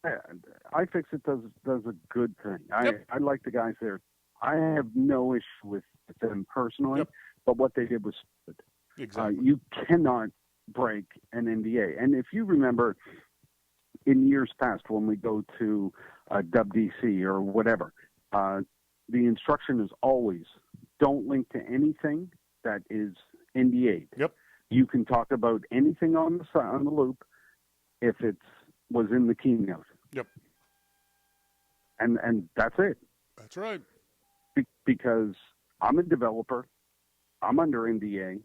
S3: iFixIt does a good thing. I like the guys there. I have no issue with them personally, but what they did was stupid.
S2: Exactly.
S3: You cannot break an NDA. And if you remember, in years past, when we go to WDC or whatever, the instruction is always don't link to anything that is NDA'd.
S2: Yep.
S3: You can talk about anything on the loop if it was in the keynote.
S2: Yep.
S3: And that's it.
S2: That's right.
S3: Because I'm a developer, I'm under NDA,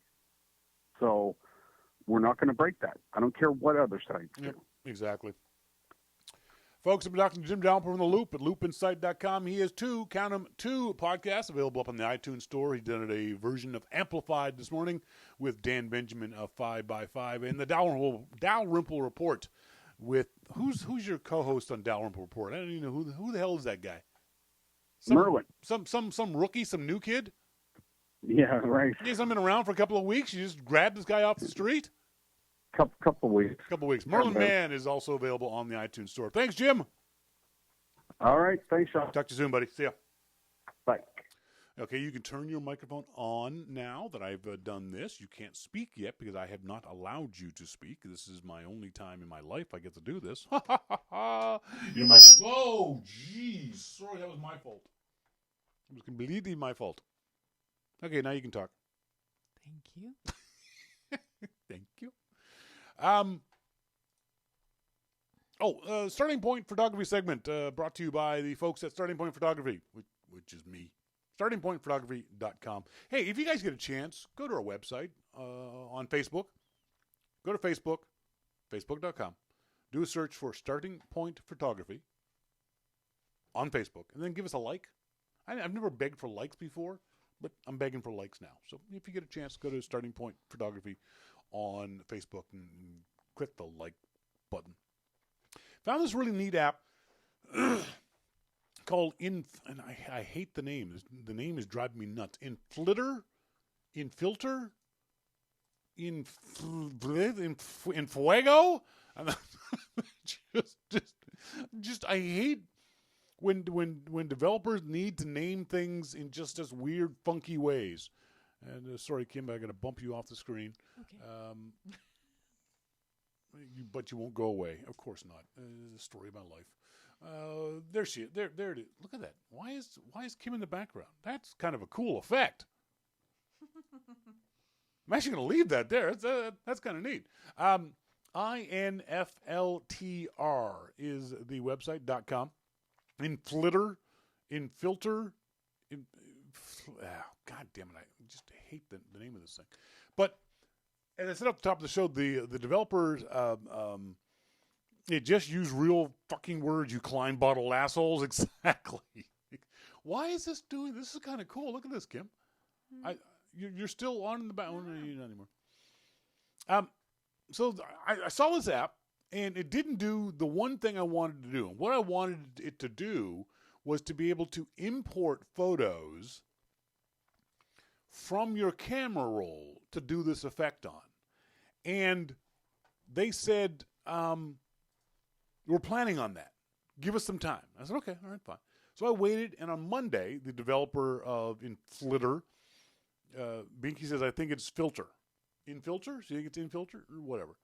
S3: so we're not going to break that. I don't care what other sites do.
S2: Exactly. Folks, I've been talking to Jim Dalrymple from The Loop at loopinsight.com. He has two podcasts available up on the iTunes store. He did a version of Amplified this morning with Dan Benjamin of 5x5 and the Dalrymple Report with who's your co-host on Dalrymple Report? I don't even know who the hell is that guy.
S3: Merwin.
S2: Some rookie, some new kid?
S3: Yeah, right.
S2: He's been around for a couple of weeks. You just grabbed this guy off the street?
S3: Couple weeks.
S2: Merlin Mann is also available on the iTunes store. Thanks, Jim.
S3: All right. Thanks, Shawn.
S2: Talk to you soon, buddy. See ya.
S3: Bye.
S2: Okay, you can turn your microphone on now that I've done this. You can't speak yet because I have not allowed you to speak. This is my only time in my life I get to do this. You're my... Whoa, jeez. Sorry, that was my fault. It was completely my fault. Okay, now you can talk.
S1: Thank you.
S2: Thank you. Starting Point Photography segment brought to you by the folks at Starting Point Photography, which is me. StartingPointPhotography.com. Hey, if you guys get a chance, go to our website on Facebook. Go to Facebook, Facebook.com. Do a search for Starting Point Photography on Facebook, and then give us a like. I've never begged for likes before, but I'm begging for likes now. So if you get a chance, go to Starting Point Photography on Facebook and click the like button. Found this really neat app called and I hate the name. The name is driving me nuts. InFlitter, Infuego. just I hate when developers need to name things in just weird, funky ways. And sorry, Kim, I'm going to bump you off the screen. Okay. But you won't go away. Of course not. The story of my life. There she is. There it is. Look at that. Why is Kim in the background? That's kind of a cool effect. I'm actually going to leave that there. That's kind of neat. INFLTR is the website.com. InFlitter, God damn it! I just hate the name of this thing. But as I said up the top of the show, the developers it just use real fucking words. You Klein bottle assholes, exactly. Why is this doing? This is kind of cool. Look at this, Kim. You're still on in the back. Oh, no, you're not anymore. So I saw this app, and it didn't do the one thing I wanted to do. And what I wanted it to do was to be able to import photos from your camera roll to do this effect on. And they said, we're planning on that. Give us some time. I said, okay, all right, fine. So I waited, and on Monday, the developer of InFlitter, Binky says, I think it's Filter. InFilter? So you think it's InFilter? Or whatever.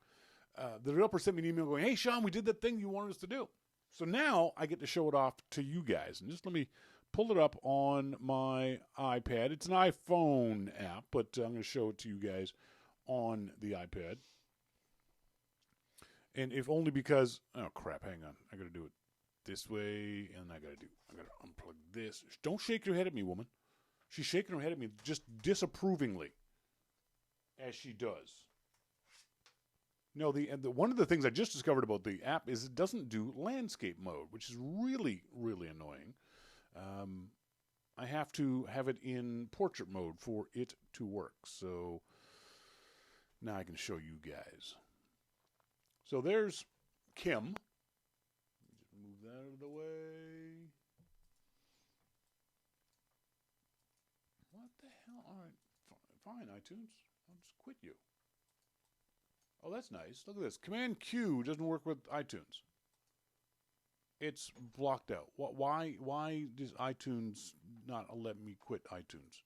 S2: The developer sent me an email going, hey, Shawn, we did that thing you wanted us to do. So now I get to show it off to you guys. And just let me pull it up on my iPad. It's an iPhone app, but I'm going to show it to you guys on the iPad. And if only because, oh crap, hang on. I got to do it this way, and I got to unplug this. Don't shake your head at me, woman. She's shaking her head at me just disapprovingly, as she does. No, one of the things I just discovered about the app is it doesn't do landscape mode, which is really, really annoying. I have to have it in portrait mode for it to work. So now I can show you guys. So there's Kim. Move out of the way. What the hell? All right, fine, iTunes. I'll just quit you. Oh, that's nice. Look at this. Command Q doesn't work with iTunes. It's blocked out. Why does iTunes not let me quit iTunes?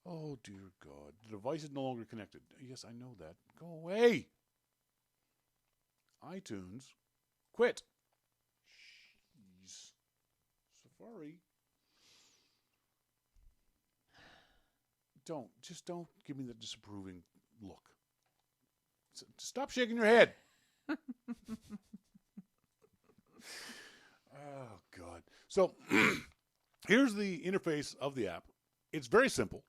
S2: Oh, dear God. The device is no longer connected. Yes, I know that. Go away. iTunes. Quit. Jeez. Safari. Don't give me the disapproving look. Stop shaking your head. Oh, God. So here's the interface of the app. It's very simple.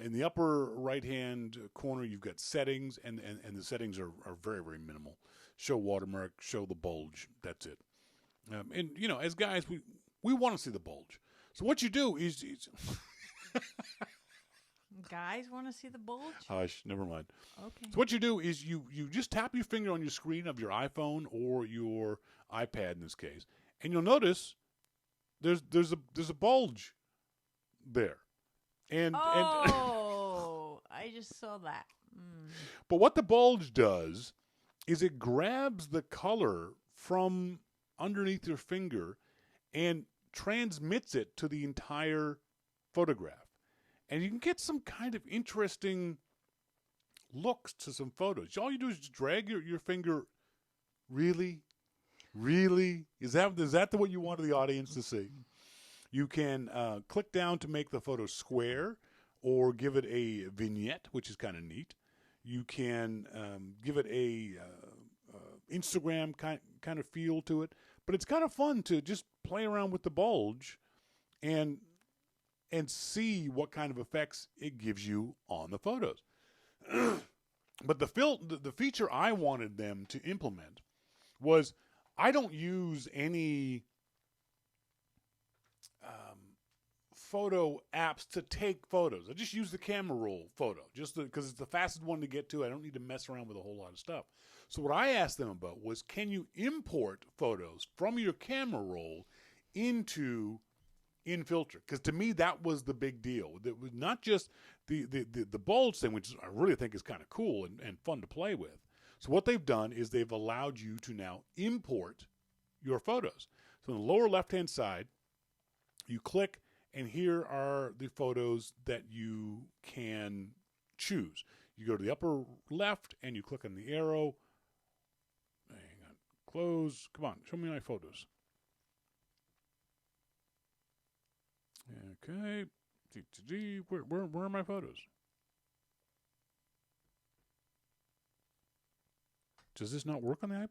S2: In the upper right-hand corner, you've got settings, and the settings are very, very minimal. Show watermark, show the bulge. That's it. And, you know, as guys, we want to see the bulge. So what you do is...
S1: Guys want to see the bulge?
S2: Hush, never mind.
S1: Okay.
S2: So what you do is you just tap your finger on your screen of your iPhone or your iPad in this case, and you'll notice there's a bulge there. And
S1: I just saw that.
S2: But what the bulge does is it grabs the color from underneath your finger and transmits it to the entire photograph. And you can get some kind of interesting looks to some photos. All you do is just drag your finger. Really? Really? Is that what you wanted the audience to see? You can click down to make the photo square or give it a vignette, which is kind of neat. You can give it a Instagram kind of feel to it. But it's kind of fun to just play around with the bulge and see what kind of effects it gives you on the photos. But the feature I wanted them to implement was I don't use any photo apps to take photos. I just use the camera roll photo just because it's the fastest one to get to. I don't need to mess around with a whole lot of stuff. So what I asked them about was, can you import photos from your camera roll into InFilter? Because to me, that was the big deal. It was not just the bulge thing, which I really think is kind of cool and fun to play with. So what they've done is they've allowed you to now import your photos. So on the lower left-hand side, you click, and here are the photos that you can choose. You go to the upper left, and you click on the arrow. Hang on. Close. Come on. Show me my photos. Okay. Where are my photos? Does this not work on the iPad?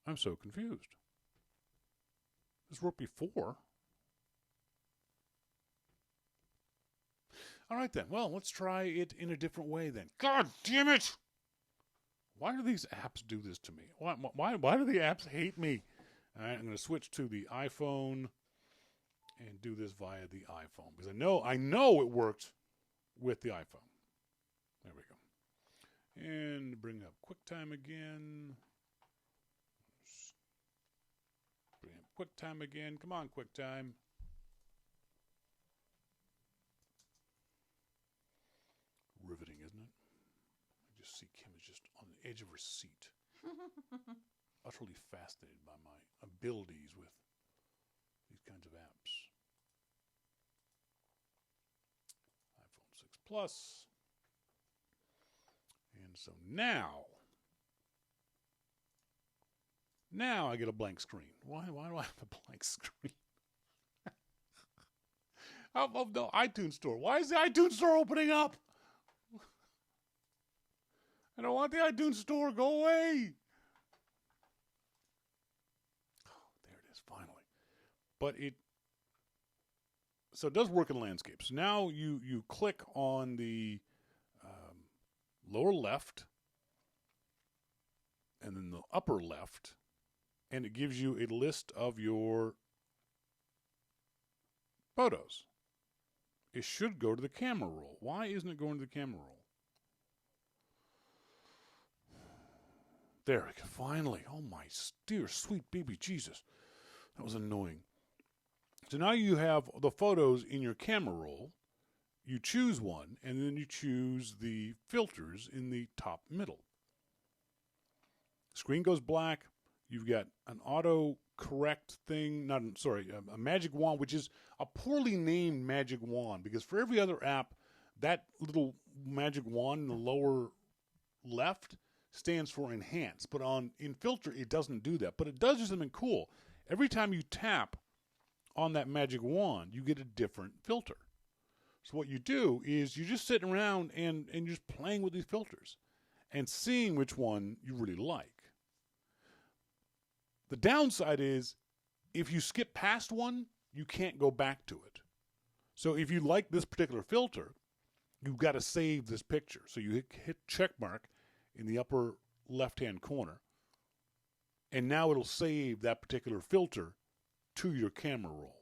S2: I'm so confused. This worked before. All right, then. Well, let's try it in a different way, then. God damn it! Why do these apps do this to me? Why do the apps hate me? All right, I'm going to switch to the iPhone and do this via the iPhone, because I know it worked with the iPhone. There we go. And bring up QuickTime again. Bring up QuickTime again. Come on, QuickTime. Riveting, isn't it? I just see Kim is just on the edge of her seat. Utterly fascinated by my abilities with these kinds of apps. iPhone 6 Plus. And so now I get a blank screen. Why do I have a blank screen? Of the iTunes Store. Why is the iTunes Store opening up? I don't want the iTunes Store. Go away. Oh, there it is, finally. But it does work in landscapes. So now you click on the lower left and then the upper left, and it gives you a list of your photos. It should go to the camera roll. Why isn't it going to the camera roll? There we go. Finally. Oh, my dear, sweet baby Jesus. That was annoying. So now you have the photos in your camera roll. You choose one, and then you choose the filters in the top middle. Screen goes black. You've got an auto-correct thing. A magic wand, which is a poorly named magic wand, because for every other app, that little magic wand in the lower left stands for enhance. But on InFilter, it doesn't do that. But it does do something cool. Every time you tap on that magic wand, you get a different filter. So what you do is you just sit around and you're just playing with these filters and seeing which one you really like. The downside is if you skip past one, you can't go back to it. So if you like this particular filter, you've got to save this picture. So you hit check mark in the upper left-hand corner, and now it'll save that particular filter to your camera roll.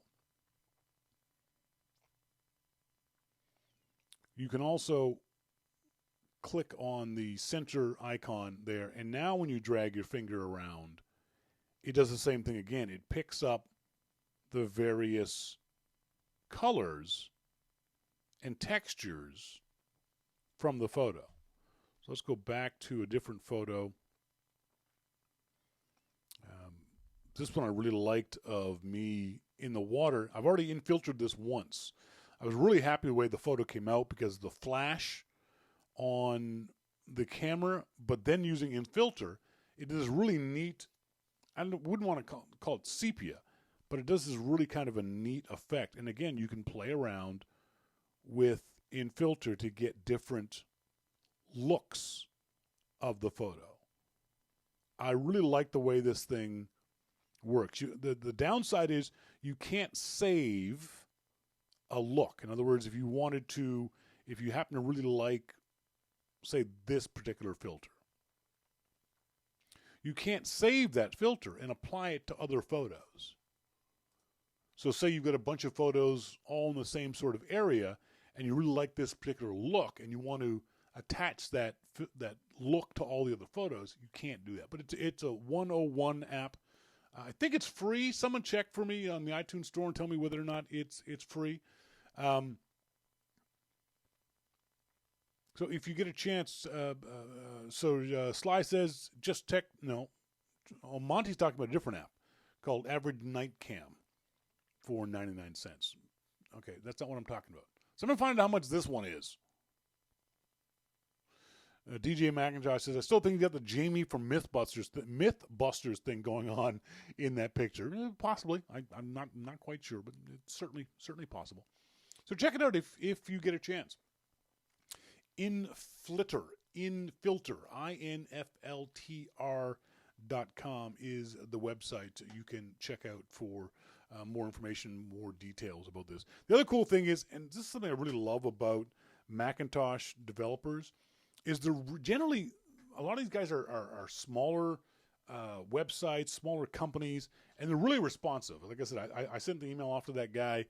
S2: You can also click on the center icon there, and now when you drag your finger around, it does the same thing again. It picks up the various colors and textures from the photo. So let's go back to a different photo. This one I really liked of me in the water. I've already infiltrated this once. I was really happy the way the photo came out because the flash on the camera, but then using InFilter, it does really neat. I wouldn't want to call it sepia, but it does this really kind of a neat effect. And again, you can play around with InFilter to get different looks of the photo. I really like the way this thing works. The downside is you can't save a look. In other words, if you happen to really like, say, this particular filter, you can't save that filter and apply it to other photos. So say you've got a bunch of photos all in the same sort of area, and you really like this particular look, and you want to attach that look to all the other photos, you can't do that. But it's a 101 app. I think it's free. Someone check for me on the iTunes store and tell me whether or not it's free. So if you get a chance, Sly says just Monty's talking about a different app called Average Night Cam for 99 cents. Okay, that's not what I'm talking about. So I'm going to find out how much this one is. DJ McIntosh says, I still think you got the Jamie from Mythbusters thing going on in that picture. Possibly. I'm not quite sure, but it's certainly possible. So check it out if you get a chance. InFlitter, InFLTR.com is the website you can check out for more information, more details about this. The other cool thing is, and this is something I really love about Macintosh developers, is generally a lot of these guys are smaller websites, smaller companies, and they're really responsive. Like I said, I sent the email off to that guy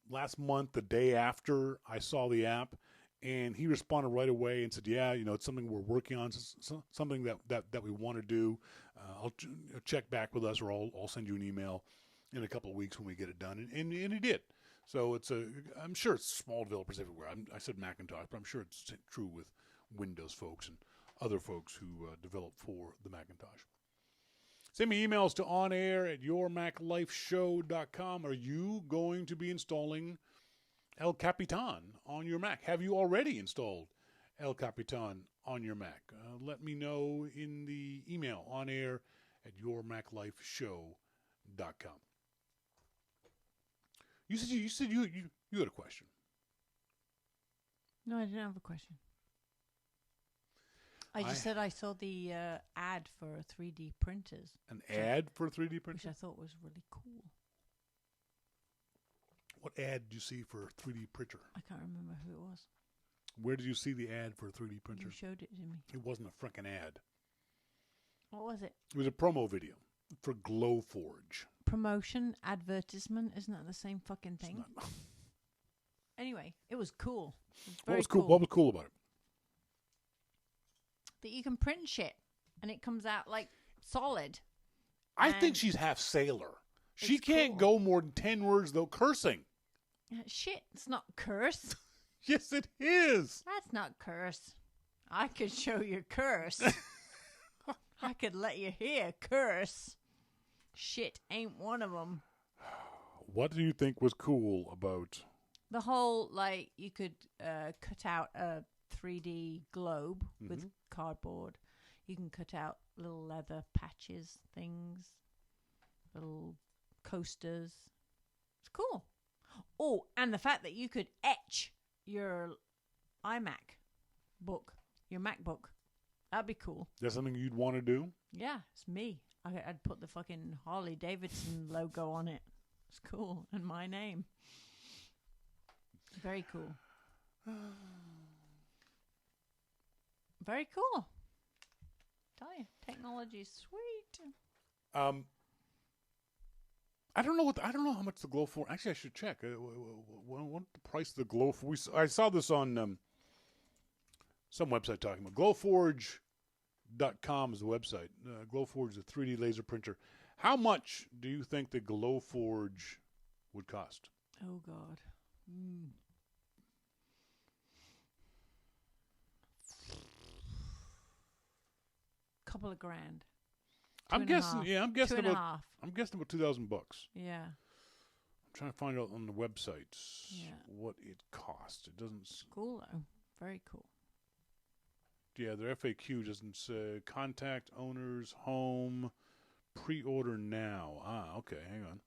S2: last month, the day after I saw the app, and he responded right away and said, yeah, it's something we're working on, something that we want to do. I'll check back with us, or I'll send you an email in a couple of weeks when we get it done. And he did. So I'm sure it's small developers everywhere. I said Macintosh, but I'm sure it's true with Windows folks and other folks who develop for the Macintosh. Send me emails to onair@yourmaclifeshow.com. Are you going to be installing El Capitan on your Mac? Have you already installed El Capitan on your Mac? Let me know in the email, onair@yourmaclifeshow.com. You said you had a question.
S1: No, I didn't have a question. I just said I saw the ad for 3D printers.
S2: An ad for 3D printers?
S1: Which I thought was really cool.
S2: What ad did you see for a 3D printer?
S1: I can't remember who it was.
S2: Where did you see the ad for a 3D printer?
S1: You showed it to me.
S2: It wasn't a frickin' ad.
S1: What was it?
S2: It was a promo video for Glowforge.
S1: Promotion, advertisement, isn't that the same fucking thing? Anyway, it was cool. It was very
S2: What was cool? What was cool about it?
S1: that you can print shit and it comes out like solid.
S2: I think she's half sailor. She
S1: It's
S2: can't
S1: cool.
S2: go more than 10 words, though, cursing.
S1: Shit, it's not curse.
S2: Yes, it is.
S1: That's not curse. I could show you curse. I could let you hear curse. Shit ain't one of them.
S2: What do you think was cool about...
S1: The whole, like, you could cut out a 3D globe with cardboard. You can cut out little leather patches, things, little coasters. It's cool. Oh, and the fact that you could etch your iMac book, your MacBook. That'd be cool.
S2: That's something you'd want to do?
S1: Yeah, it's me. I'd put the fucking Harley Davidson logo on it. It's cool. And my name. Very cool. Very cool. Tell you, technology's sweet.
S2: I don't know how much the Glow 4. Actually, I should check. What the price of the Glow 4? I saw this on some website talking about glowforge.com is the website. Glowforge is a 3D laser printer. How much do you think the Glowforge would cost?
S1: Oh God. Couple of grand.
S2: I'm guessing. Yeah, I'm guessing
S1: Two and a
S2: about.
S1: half.
S2: I'm guessing about $2,000.
S1: Yeah.
S2: I'm trying to find out on the websites
S1: Yeah.
S2: what it costs. It doesn't.
S1: Cool though. Very cool.
S2: Yeah, their FAQ doesn't say contact owners, home, pre-order now. Ah, okay, hang on.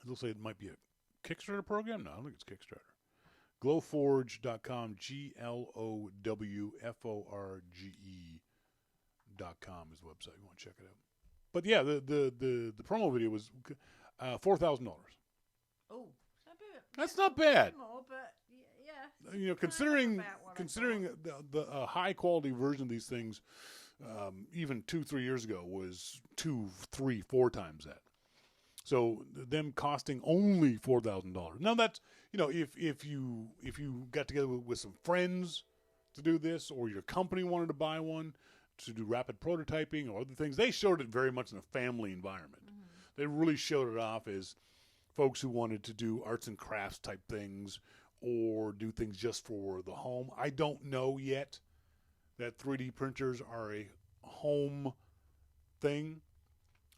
S2: It looks like it might be a Kickstarter program. No, I don't think it's Kickstarter. Glowforge.com, glowforge.com is the website. You want to check it out. But yeah, the promo video was $4,000.
S1: Oh,
S2: That's not bad.
S1: More, but yeah.
S2: You know, considering the high quality version of these things, even 2-3 years ago was 2, 3, 4 times that. So them costing only $4,000. Now that's, you know, if you got together with some friends to do this, or your company wanted to buy one to do rapid prototyping or other things, they showed it very much in a family environment. They really showed it off as folks who wanted to do arts and crafts type things or do things just for the home. I don't know yet that 3D printers are a home thing.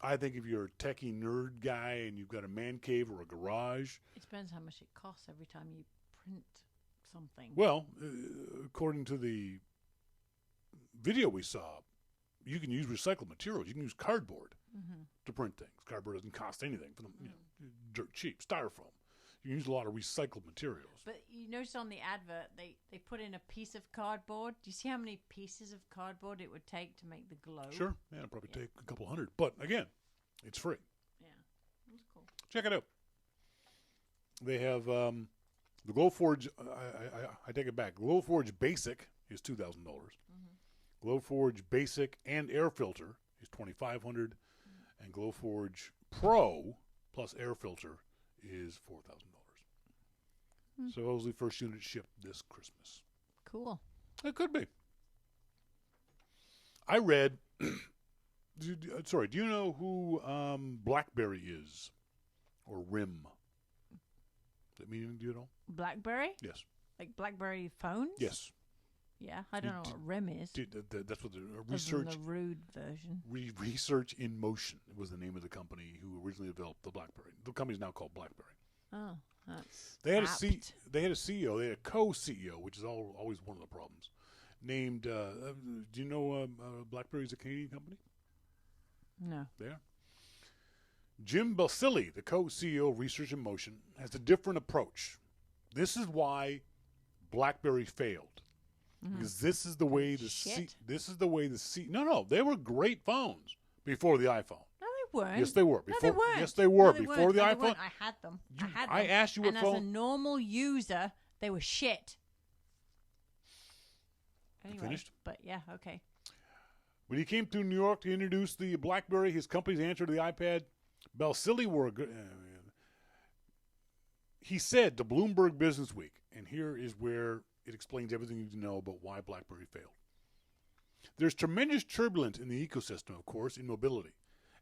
S2: I think if you're a techie nerd guy and you've got a man cave or a garage.
S1: It depends how much it costs every time you print something.
S2: Well, according to the video we saw, you can use recycled materials. You can use cardboard to print things. Cardboard doesn't cost anything for them, you know, dirt cheap. Styrofoam. You can use a lot of recycled materials.
S1: But you notice on the advert, they put in a piece of cardboard. Do you see how many pieces of cardboard it would take to make the globe?
S2: Sure. Yeah, it'll probably take a couple hundred. But again, it's free.
S1: Yeah. That's cool.
S2: Check it out. They have the Glowforge. I take it back. Glowforge Basic is $2,000. Glowforge Basic and Air Filter is $2,500, and Glowforge Pro plus Air Filter is $4,000. Supposedly first unit shipped this Christmas.
S1: Cool.
S2: It could be. I read. Do you know who BlackBerry is, or RIM? Does that mean do you know?
S1: BlackBerry?
S2: Yes.
S1: Like BlackBerry phones?
S2: Yes.
S1: Yeah, I don't know what RIM is.
S2: That's what the
S1: Other
S2: research.
S1: than the rude version.
S2: Research in Motion was the name of the company who originally developed the BlackBerry. The company's now called BlackBerry.
S1: Oh, that's
S2: They had
S1: apt.
S2: they had a CEO. They had a co-CEO, which is always one of the problems. Named. Do you know BlackBerry's a Canadian company?
S1: No.
S2: There. Jim Balsillie, the co-CEO of Research in Motion, has a different approach. This is why BlackBerry failed. Because this is the way No, they were great phones before the iPhone.
S1: No, they weren't.
S2: Yes, they were.
S1: No, they weren't.
S2: Yes, they were.
S1: No, they
S2: Before
S1: weren't.
S2: the
S1: No, they
S2: iPhone.
S1: weren't. I had them.
S2: I asked you what
S1: and
S2: phone.
S1: as a normal user, they were shit. Anyway,
S2: finished?
S1: But yeah, okay.
S2: When he came to New York to introduce the BlackBerry, his company's answer to the iPad, Balsillie were a good. He said to Bloomberg Businessweek, and here is where it explains everything you need to know about why BlackBerry failed. There's tremendous turbulence in the ecosystem, of course, in mobility.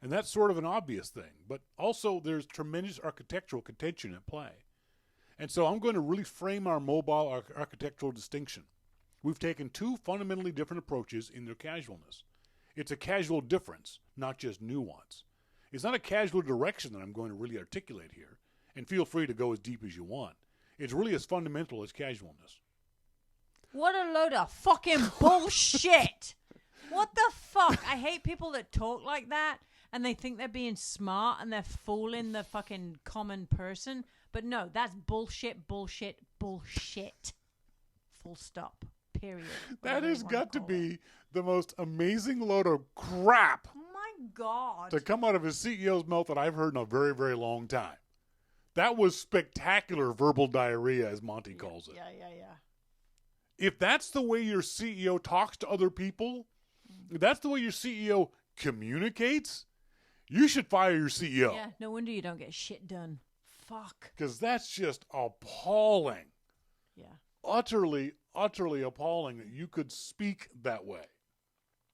S2: And that's sort of an obvious thing. But also there's tremendous architectural contention at play. And so I'm going to really frame our mobile architectural distinction. We've taken two fundamentally different approaches in their casualness. It's a casual difference, not just nuance. It's not a casual direction that I'm going to really articulate here. And feel free to go as deep as you want. It's really as fundamental as casualness.
S1: What a load of fucking bullshit. What the fuck? I hate people that talk like that and they think they're being smart and they're fooling the fucking common person. But no, that's bullshit, bullshit, bullshit. Full stop. Period.
S2: That has got to be the most amazing load of crap.
S1: Oh my God.
S2: To come out of his CEO's mouth that I've heard in a very, very long time. That was spectacular verbal diarrhea, as Monty calls it.
S1: Yeah.
S2: If that's the way your CEO talks to other people, if that's the way your CEO communicates, you should fire your CEO.
S1: Yeah, no wonder you don't get shit done. Fuck.
S2: Because that's just appalling.
S1: Yeah.
S2: Utterly, utterly appalling that you could speak that way.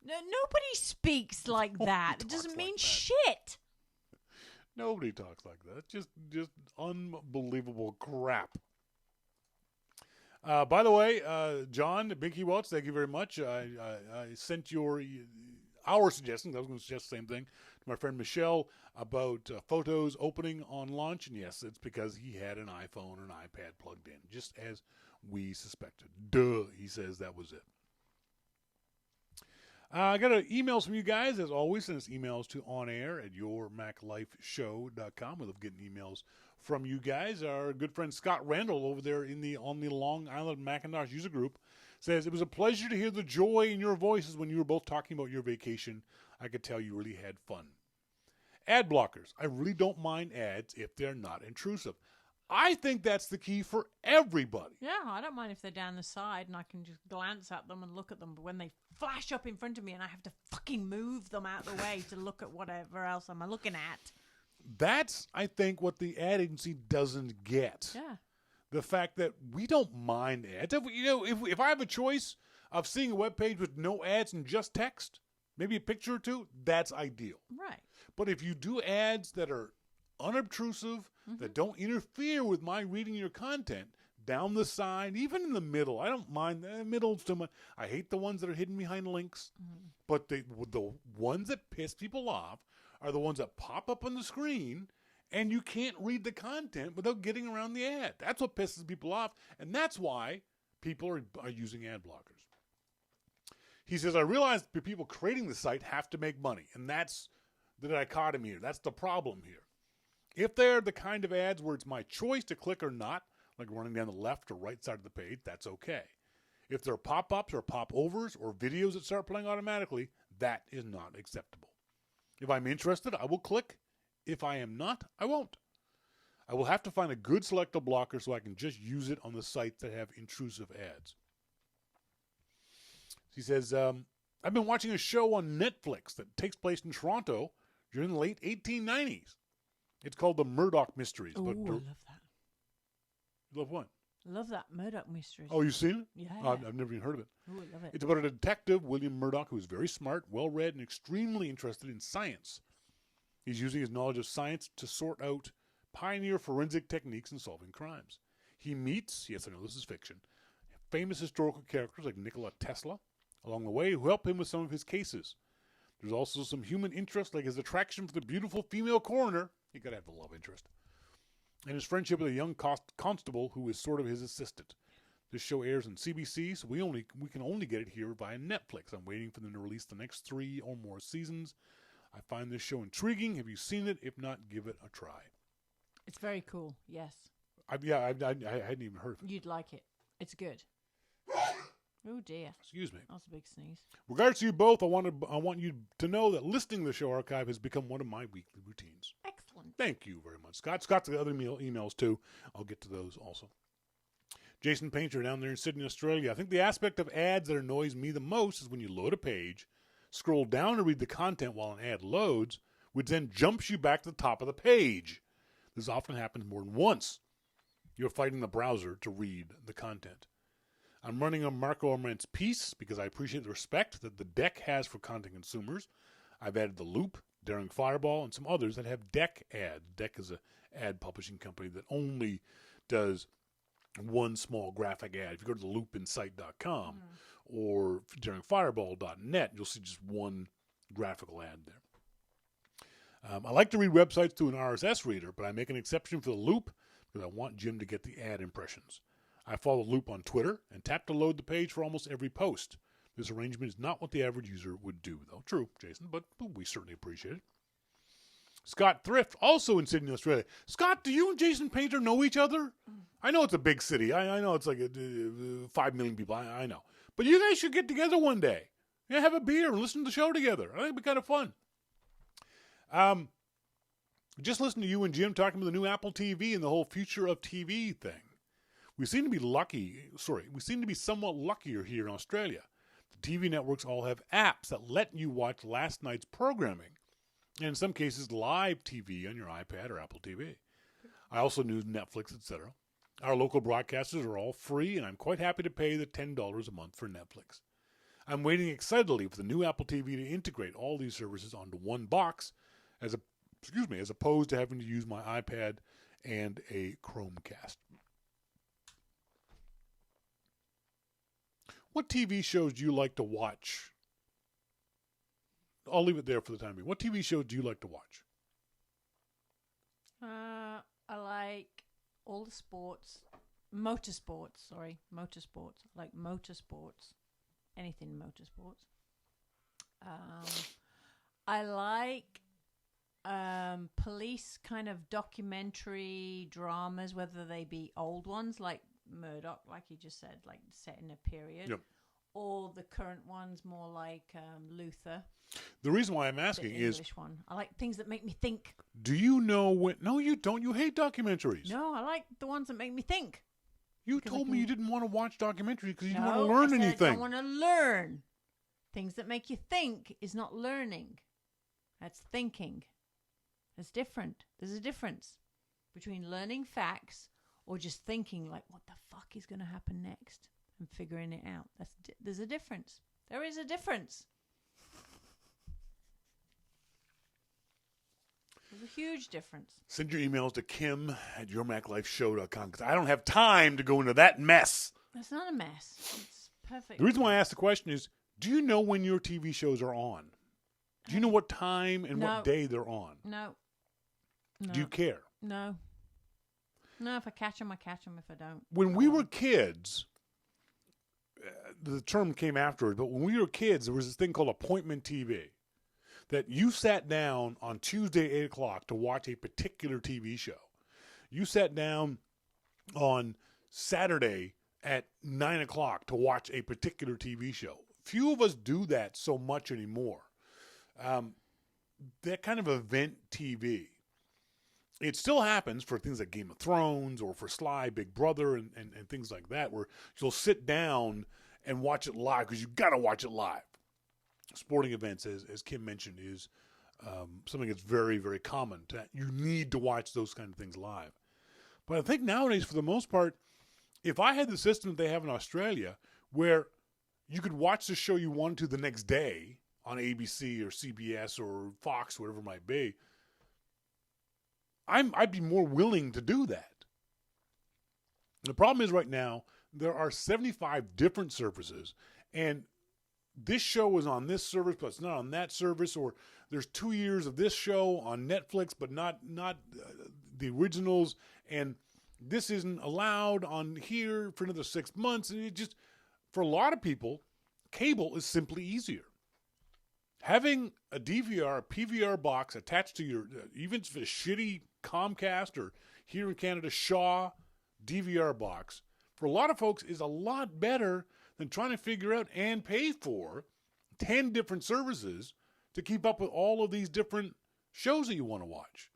S1: No, nobody speaks like that. It doesn't mean shit.
S2: Nobody talks like that. Just unbelievable crap. By the way, John, Binky Welch, thank you very much. I sent our suggestions. I was going to suggest the same thing to my friend Michelle about photos opening on launch. And yes, it's because he had an iPhone or an iPad plugged in, just as we suspected. Duh, he says that was it. I got emails from you guys, as always. Send us emails to onair@yourmaclifeshow.com. We love getting emails from you guys. Our good friend Scott Randall over there on the Long Island Macintosh user group says, it was a pleasure to hear the joy in your voices when you were both talking about your vacation. I could tell you really had fun. Ad blockers. I really don't mind ads if they're not intrusive. I think that's the key for everybody.
S1: Yeah, I don't mind if they're down the side and I can just glance at them and look at them. But when they flash up in front of me and I have to fucking move them out of the way to look at whatever else I'm looking at.
S2: That's, I think, what the ad agency doesn't get.
S1: Yeah.
S2: The fact that we don't mind ads. If I have a choice of seeing a web page with no ads and just text, maybe a picture or two, that's ideal.
S1: Right.
S2: But if you do ads that are unobtrusive, that don't interfere with my reading your content, down the side, even in the middle, I don't mind the middle so much. I hate the ones that are hidden behind links, but the ones that piss people off are the ones that pop up on the screen and you can't read the content without getting around the ad. That's what pisses people off, and that's why people are using ad blockers. He says, I realize the people creating the site have to make money, and that's the dichotomy here. That's the problem here. If they're the kind of ads where it's my choice to click or not, like running down the left or right side of the page, that's okay. If they're pop-ups or pop-overs or videos that start playing automatically, that is not acceptable. If I'm interested, I will click. If I am not, I won't. I will have to find a good selective blocker so I can just use it on the sites that have intrusive ads. He says, I've been watching a show on Netflix that takes place in Toronto during the late 1890s. It's called The Murdoch Mysteries.
S1: Oh, I love that.
S2: You love what?
S1: I love that Murdoch Mysteries.
S2: Oh, you've seen it?
S1: Yeah.
S2: I've never even heard of it.
S1: Oh, I love it.
S2: It's about a detective, William Murdoch, who is very smart, well-read, and extremely interested in science. He's using his knowledge of science to sort out pioneer forensic techniques in solving crimes. He meets, yes, I know this is fiction, famous historical characters like Nikola Tesla along the way who help him with some of his cases. There's also some human interest, like his attraction for the beautiful female coroner. You gotta have the love interest. And his friendship with a young constable who is sort of his assistant. This show airs on CBC, so we can only get it here via Netflix. I'm waiting for them to release the next 3 or more seasons. I find this show intriguing. Have you seen it? If not, give it a try.
S1: It's very cool, yes.
S2: I hadn't even heard of it.
S1: You'd like it. It's good. Oh, dear.
S2: Excuse me.
S1: That's a big sneeze.
S2: Regards to you both, I want you to know that listening to the show archive has become one of my weekly routines.
S1: Excellent.
S2: Thank you very much, Scott. Scott's got other emails, too. I'll get to those also. Jason Painter down there in Sydney, Australia. I think the aspect of ads that annoys me the most is when you load a page, scroll down to read the content while an ad loads, which then jumps you back to the top of the page. This often happens more than once. You're fighting the browser to read the content. I'm running on Marco Arment's piece because I appreciate the respect that the deck has for content consumers. I've added The Loop, Daring Fireball, and some others that have deck ads. Deck is a ad publishing company that only does one small graphic ad. If you go to theloopinsight.com or daringfireball.net, you'll see just one graphical ad there. I like to read websites through an RSS reader, but I make an exception for The Loop because I want Jim to get the ad impressions. I follow The Loop on Twitter and tap to load the page for almost every post. This arrangement is not what the average user would do, though. True, Jason, but we certainly appreciate it. Scott Thrift, also in Sydney, Australia. Scott, do you and Jason Painter know each other? I know it's a big city. I know it's like 5 million people. I know. But you guys should get together one day. Yeah, have a beer and listen to the show together. I think it'd be kind of fun. Just listen to you and Jim talking about the new Apple TV and the whole future of TV thing. We seem to be somewhat luckier here in Australia. The TV networks all have apps that let you watch last night's programming, and in some cases live TV on your iPad or Apple TV. I also use Netflix, etc. Our local broadcasters are all free, and I'm quite happy to pay the $10 a month for Netflix. I'm waiting excitedly for the new Apple TV to integrate all these services onto one box, as opposed to having to use my iPad and a Chromecast. What TV shows do you like to watch? I'll leave it there for the time being. What TV shows do you like to watch?
S1: I like all the sports. Motorsports. I like motorsports. Anything motorsports. I like police kind of documentary dramas, whether they be old ones like Murdoch, like you just said, like set in a period,
S2: yep,
S1: or the current ones more like Luther.
S2: The reason why I'm asking
S1: the English one. I like things that make me think.
S2: Do you know when? No, you don't. You hate documentaries.
S1: No, I like the ones that make me think.
S2: You told me you didn't want to watch documentaries because you didn't want to
S1: I
S2: learn
S1: said
S2: anything.
S1: I don't want to learn. Things that make you think is not learning. That's thinking. It's different. There's a difference between learning facts or just thinking like, what the fuck is going to happen next and figuring it out. There's a difference. There is a difference. There's a huge difference.
S2: Send your emails to kim@yourmaclifeshow.com because I don't have time to go into that mess.
S1: That's not a mess. It's perfect.
S2: The reason why I asked the question is, do you know when your TV shows are on? Do you know what time and what day they're on?
S1: No.
S2: Do you care?
S1: No. No, if I catch them, I catch them. If I don't.
S2: When we were kids, the term came afterwards, but when we were kids, there was this thing called appointment TV. That you sat down on Tuesday, 8 o'clock to watch a particular TV show. You sat down on Saturday at 9 o'clock to watch a particular TV show. Few of us do that so much anymore. That kind of event TV. It still happens for things like Game of Thrones or for Sly, Big Brother, and things like that, where you'll sit down and watch it live because you've got to watch it live. Sporting events, as Kim mentioned, is something that's very, very common. You need to watch those kind of things live. But I think nowadays, for the most part, if I had the system that they have in Australia, where you could watch the show you wanted to the next day on ABC or CBS or Fox, whatever it might be, I'd be more willing to do that. The problem is right now, there are 75 different services, and this show is on this service, but it's not on that service, or there's 2 years of this show on Netflix, but not the originals, and this isn't allowed on here for another 6 months. And it just, for a lot of people, cable is simply easier. Having a DVR, a PVR box attached to your, even if it's a shitty Comcast or here in Canada, Shaw DVR box, for a lot of folks is a lot better than trying to figure out and pay for 10 different services to keep up with all of these different shows that you want to watch.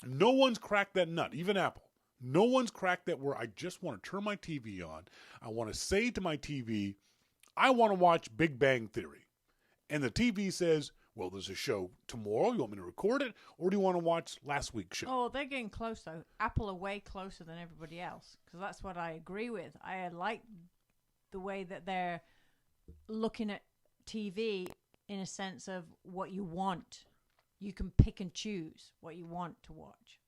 S2: No one's cracked that nut, even Apple. No one's cracked that where I just want to turn my TV on. I want to say to my TV, I want to watch Big Bang Theory. And the TV says, well, there's a show tomorrow. You want me to record it? Or do you want to watch last week's show?
S1: Oh, they're getting close, though. Apple are way closer than everybody else. Because that's what I agree with. I like the way that they're looking at TV in a sense of what you want. You can pick and choose what you want to watch.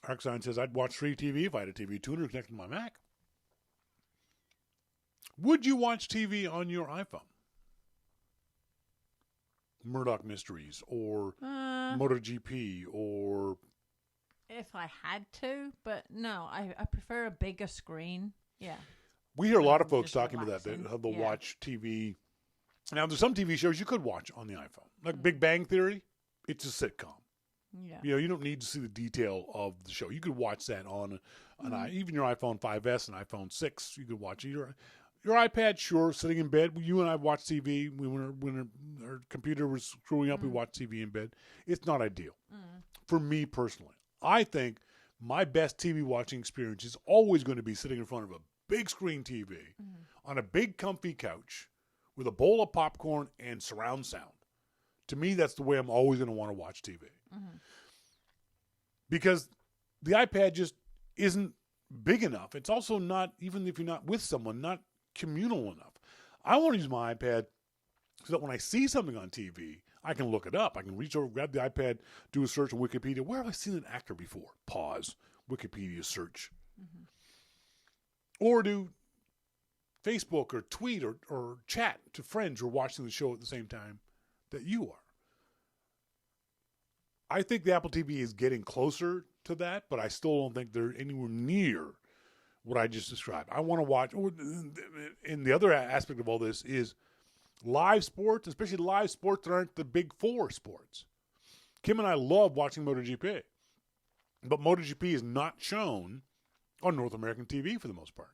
S2: Arxine says, I'd watch free TV if I had a TV tuner connected to my Mac. Would you watch TV on your iPhone? Murdoch Mysteries or MotoGP or...
S1: If I had to, but no, I prefer a bigger screen. Yeah.
S2: We hear a lot of folks
S1: Just
S2: talking about
S1: relaxing.
S2: that, how they'll
S1: Yeah.
S2: watch TV. Now, there's some TV shows you could watch on the iPhone. Like Big Bang Theory, it's a sitcom.
S1: Yeah.
S2: You know, you don't need to see the detail of the show. You could watch that on even your iPhone 5S and iPhone 6. You could watch it. Your iPad, sure, sitting in bed. You and I watch TV. When our computer was screwing up, we watched TV in bed. It's not ideal. For me personally. I think my best TV watching experience is always going to be sitting in front of a big screen TV on a big comfy couch with a bowl of popcorn and surround sound. To me, that's the way I'm always going to want to watch TV. Because the iPad just isn't big enough. It's also not, even if you're not with someone, not communal enough. I want to use my iPad so that when I see something on TV, I can look it up. I can reach over, grab the iPad, do a search on Wikipedia. Where have I seen an actor before? Pause. Wikipedia search. Or do Facebook or tweet or chat to friends who are watching the show at the same time that you are. I think the Apple TV is getting closer to that, but I still don't think they're anywhere near what I just described. I want to watch, and the other aspect of all this is live sports, especially live sports that aren't the big four sports. Kim and I love watching MotoGP, but MotoGP is not shown on North American TV for the most part.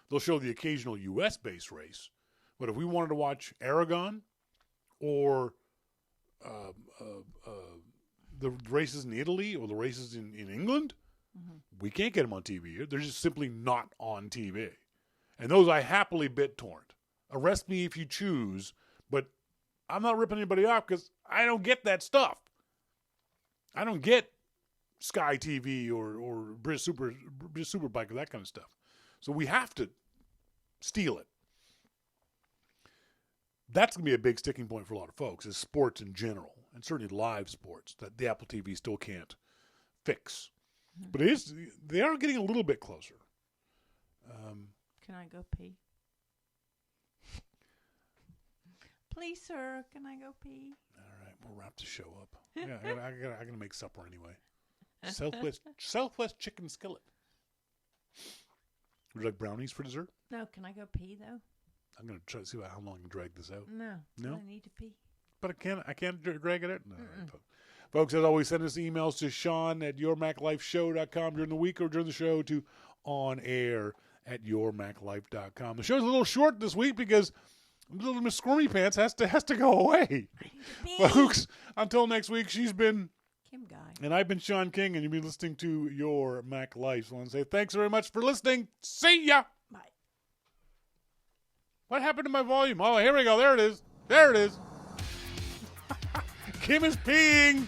S2: They'll show the occasional U.S.-based race, but if we wanted to watch Aragon or the races in Italy or the races in England, we can't get them on TV. They're just simply not on TV. And those I happily BitTorrent. Arrest me if you choose, but I'm not ripping anybody off because I don't get that stuff. I don't get Sky TV or British Superbike or that kind of stuff. So we have to steal it. That's going to be a big sticking point for a lot of folks, is sports in general, and certainly live sports that the Apple TV still can't fix. But they are getting a little bit closer.
S1: Can I go pee? Please, sir, can I go pee?
S2: All right, we'll wrap the show up. Yeah, I gotta make supper anyway. Southwest chicken skillet. Would you like brownies for dessert?
S1: No, can I go pee though?
S2: I'm gonna try to see how long I can drag this out.
S1: No, I need to pee.
S2: But I can't drag it out. No, right, folks, as always, send us emails to Shawn at yourmaclifeshow.com during the week or during the show to onair@yourmaclife.com. The show's a little short this week because little Miss Squirmy Pants has to go away. Folks, until next week, she's been
S1: Kim Guy.
S2: And I've been Shawn King, and you've been listening to Your Mac Life. So I want to say thanks very much for listening. See ya!
S1: Bye.
S2: What happened to my volume? Oh, here we go. There it is. There it is. Kim is peeing.